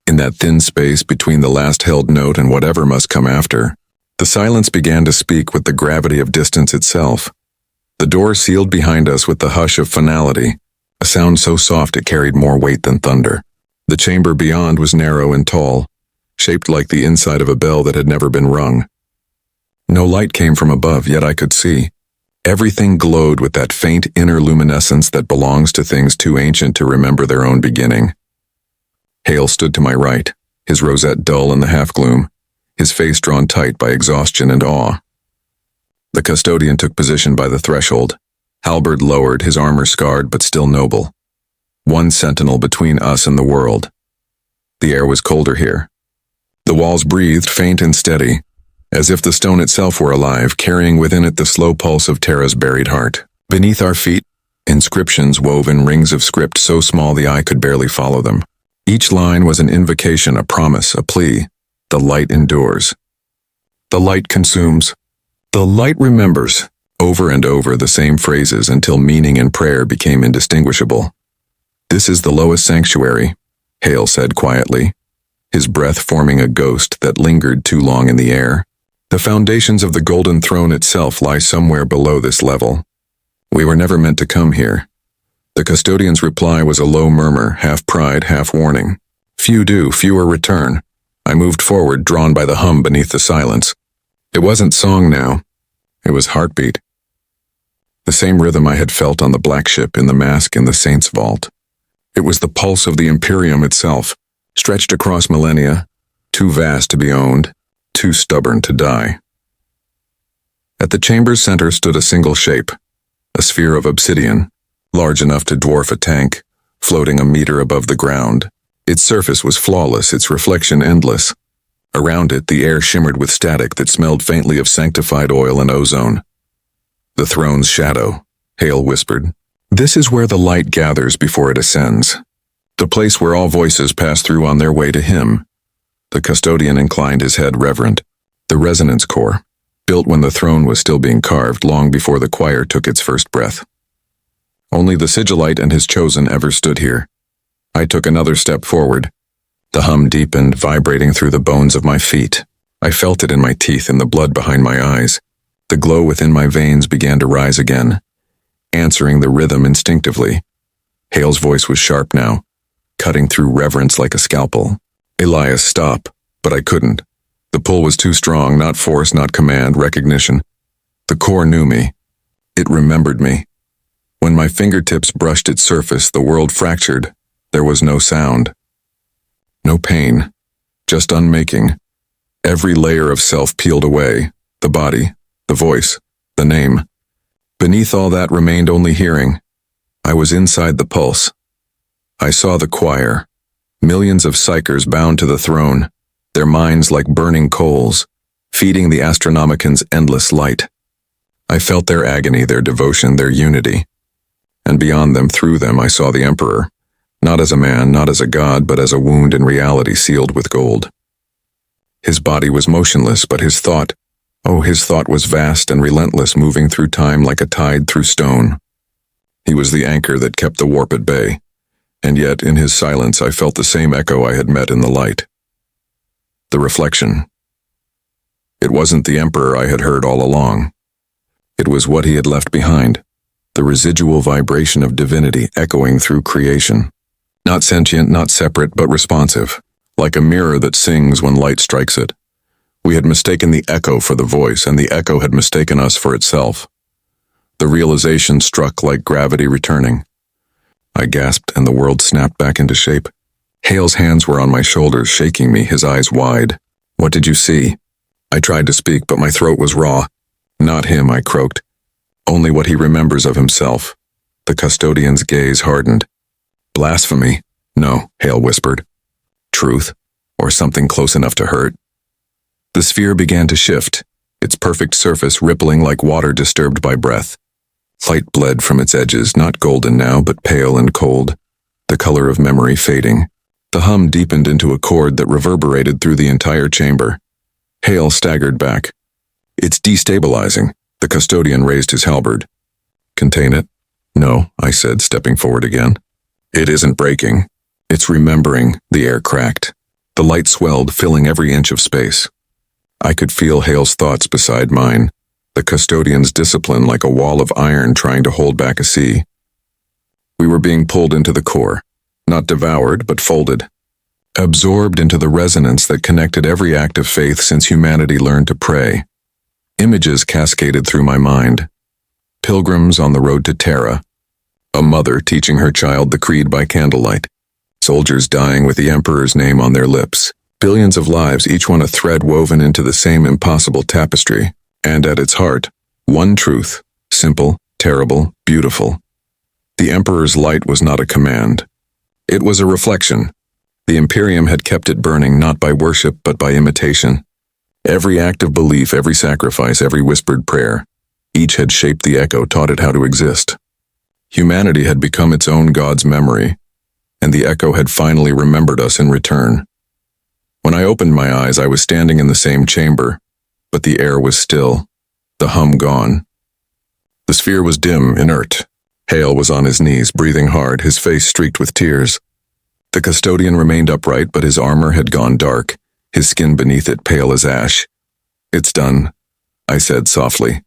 in that thin space between the last held note and whatever must come after, the silence began to speak with the gravity of distance itself. The door sealed behind us with the hush of finality, a sound so soft it carried more weight than thunder. The chamber beyond was narrow and tall, shaped like the inside of a bell that had never been rung. No light came from above, yet I could see. Everything glowed with that faint inner luminescence that belongs to things too ancient to remember their own beginning. Hale stood to my right, his rosette dull in the half-gloom, his face drawn tight by exhaustion and awe. The custodian took position by the threshold, halberd lowered, his armor scarred but still noble. One sentinel between us and the world. The air was colder here. The walls breathed faint and steady, as if the stone itself were alive, carrying within it the slow pulse of Terra's buried heart. Beneath our feet, inscriptions wove in rings of script so small the eye could barely follow them. Each line was an invocation, a promise, a plea. The light endures. The light consumes. The light remembers. Over and over the same phrases until meaning and prayer became indistinguishable. "This is the lowest sanctuary," Hale said quietly, his breath forming a ghost that lingered too long in the air. "The foundations of the golden throne itself lie somewhere below this level. We were never meant to come here." The custodian's reply was a low murmur, half pride, half warning. "Few do, fewer return." I moved forward, drawn by the hum beneath the silence. It wasn't song now. It was heartbeat. The same rhythm I had felt on the black ship, in the mask, in the saint's vault. It was the pulse of the Imperium itself, stretched across millennia, too vast to be owned, too stubborn to die. At the chamber's center stood a single shape, a sphere of obsidian, large enough to dwarf a tank, floating a meter above the ground. Its surface was flawless, its reflection endless. Around it, the air shimmered with static that smelled faintly of sanctified oil and ozone. "The throne's shadow," Hale whispered. "This is where the light gathers before it ascends. The place where all voices pass through on their way to him." The custodian inclined his head reverent. "The resonance core, built when the throne was still being carved, long before the choir took its first breath. Only the sigillite and his chosen ever stood here." I took another step forward. The hum deepened, vibrating through the bones of my feet. I felt it in my teeth, in the blood behind my eyes. The glow within my veins began to rise again, answering the rhythm instinctively. Hale's voice was sharp now, cutting through reverence like a scalpel. "Elias, stop." But I couldn't. The pull was too strong, not force, not command, recognition. The core knew me. It remembered me. When my fingertips brushed its surface, the world fractured. There was no sound. No pain. Just unmaking. Every layer of self peeled away. The body, the voice, the name. Beneath all that remained only hearing. I was inside the pulse. I saw the choir. Millions of psykers bound to the throne, their minds like burning coals, feeding the Astronomican's endless light. I felt their agony, their devotion, their unity. And beyond them, through them, I saw the Emperor, not as a man, not as a god, but as a wound in reality sealed with gold. His body was motionless, but his thought was vast and relentless, moving through time like a tide through stone. He was the anchor that kept the warp at bay, and yet in his silence I felt the same echo I had met in the light. The reflection. It wasn't the Emperor I had heard all along. It was what he had left behind, the residual vibration of divinity echoing through creation. Not sentient, not separate, but responsive, like a mirror that sings when light strikes it. We had mistaken the echo for the voice, and the echo had mistaken us for itself. The realization struck like gravity returning. I gasped, and the world snapped back into shape. Hale's hands were on my shoulders, shaking me, his eyes wide. What did you see? I tried to speak, but my throat was raw. Not him, I croaked. Only what he remembers of himself. The custodian's gaze hardened. Blasphemy? No, Hale whispered. Truth? Or something close enough to hurt? The sphere began to shift, its perfect surface rippling like water disturbed by breath. Light bled from its edges, not golden now, but pale and cold, the color of memory fading. The hum deepened into a chord that reverberated through the entire chamber. Hale staggered back. It's destabilizing. The custodian raised his halberd. Contain it? No, I said, stepping forward again. It isn't breaking. It's remembering. The air cracked. The light swelled, filling every inch of space. I could feel Hale's thoughts beside mine, the custodian's discipline like a wall of iron trying to hold back a sea. We were being pulled into the core, not devoured, but folded, absorbed into the resonance that connected every act of faith since humanity learned to pray. Images cascaded through my mind. Pilgrims on the road to Terra, a mother teaching her child the creed by candlelight, soldiers dying with the Emperor's name on their lips, billions of lives, each one a thread woven into the same impossible tapestry, and at its heart, one truth, simple, terrible, beautiful. The Emperor's light was not a command. It was a reflection. The Imperium had kept it burning not by worship but by imitation. Every act of belief, every sacrifice, every whispered prayer, each had shaped the echo, taught it how to exist. Humanity had become its own God's memory, and the echo had finally remembered us in return. When I opened my eyes, I was standing in the same chamber, but the air was still, the hum gone. The sphere was dim, inert. Hale was on his knees, breathing hard, his face streaked with tears. The custodian remained upright, but his armor had gone dark, his skin beneath it pale as ash. It's done, I said softly.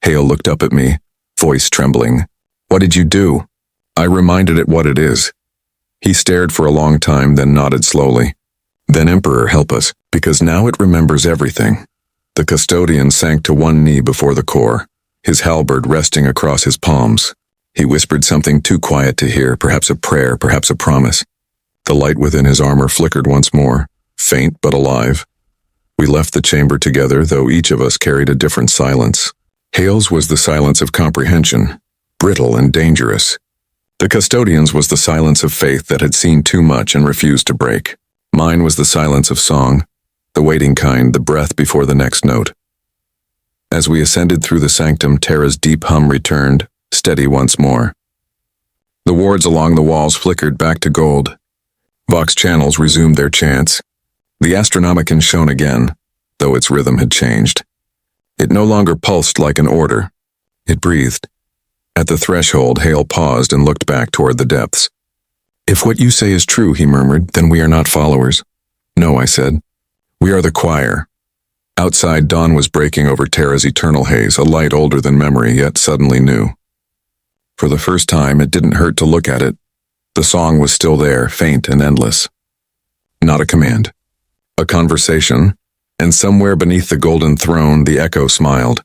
Hale looked up at me, voice trembling. What did you do? I reminded it what it is. He stared for a long time, then nodded slowly. Then Emperor, help us, because now it remembers everything. The custodian sank to one knee before the core, his halberd resting across his palms. He whispered something too quiet to hear, perhaps a prayer, perhaps a promise. The light within his armor flickered once more, faint but alive. We left the chamber together, though each of us carried a different silence. Hale's was the silence of comprehension, brittle and dangerous. The custodian's was the silence of faith that had seen too much and refused to break. Mine was the silence of song, the waiting kind, the breath before the next note. As we ascended through the sanctum, Terra's deep hum returned, steady once more. The wards along the walls flickered back to gold. Vox channels resumed their chants. The Astronomican shone again, though its rhythm had changed. It no longer pulsed like an order. It breathed. At the threshold, Hale paused and looked back toward the depths. If what you say is true, he murmured, then we are not followers. No, I said. We are the choir. Outside, dawn was breaking over Terra's eternal haze, a light older than memory, yet suddenly new. For the first time, it didn't hurt to look at it. The song was still there, faint and endless. Not a command. A conversation, and somewhere beneath the golden throne, the echo smiled.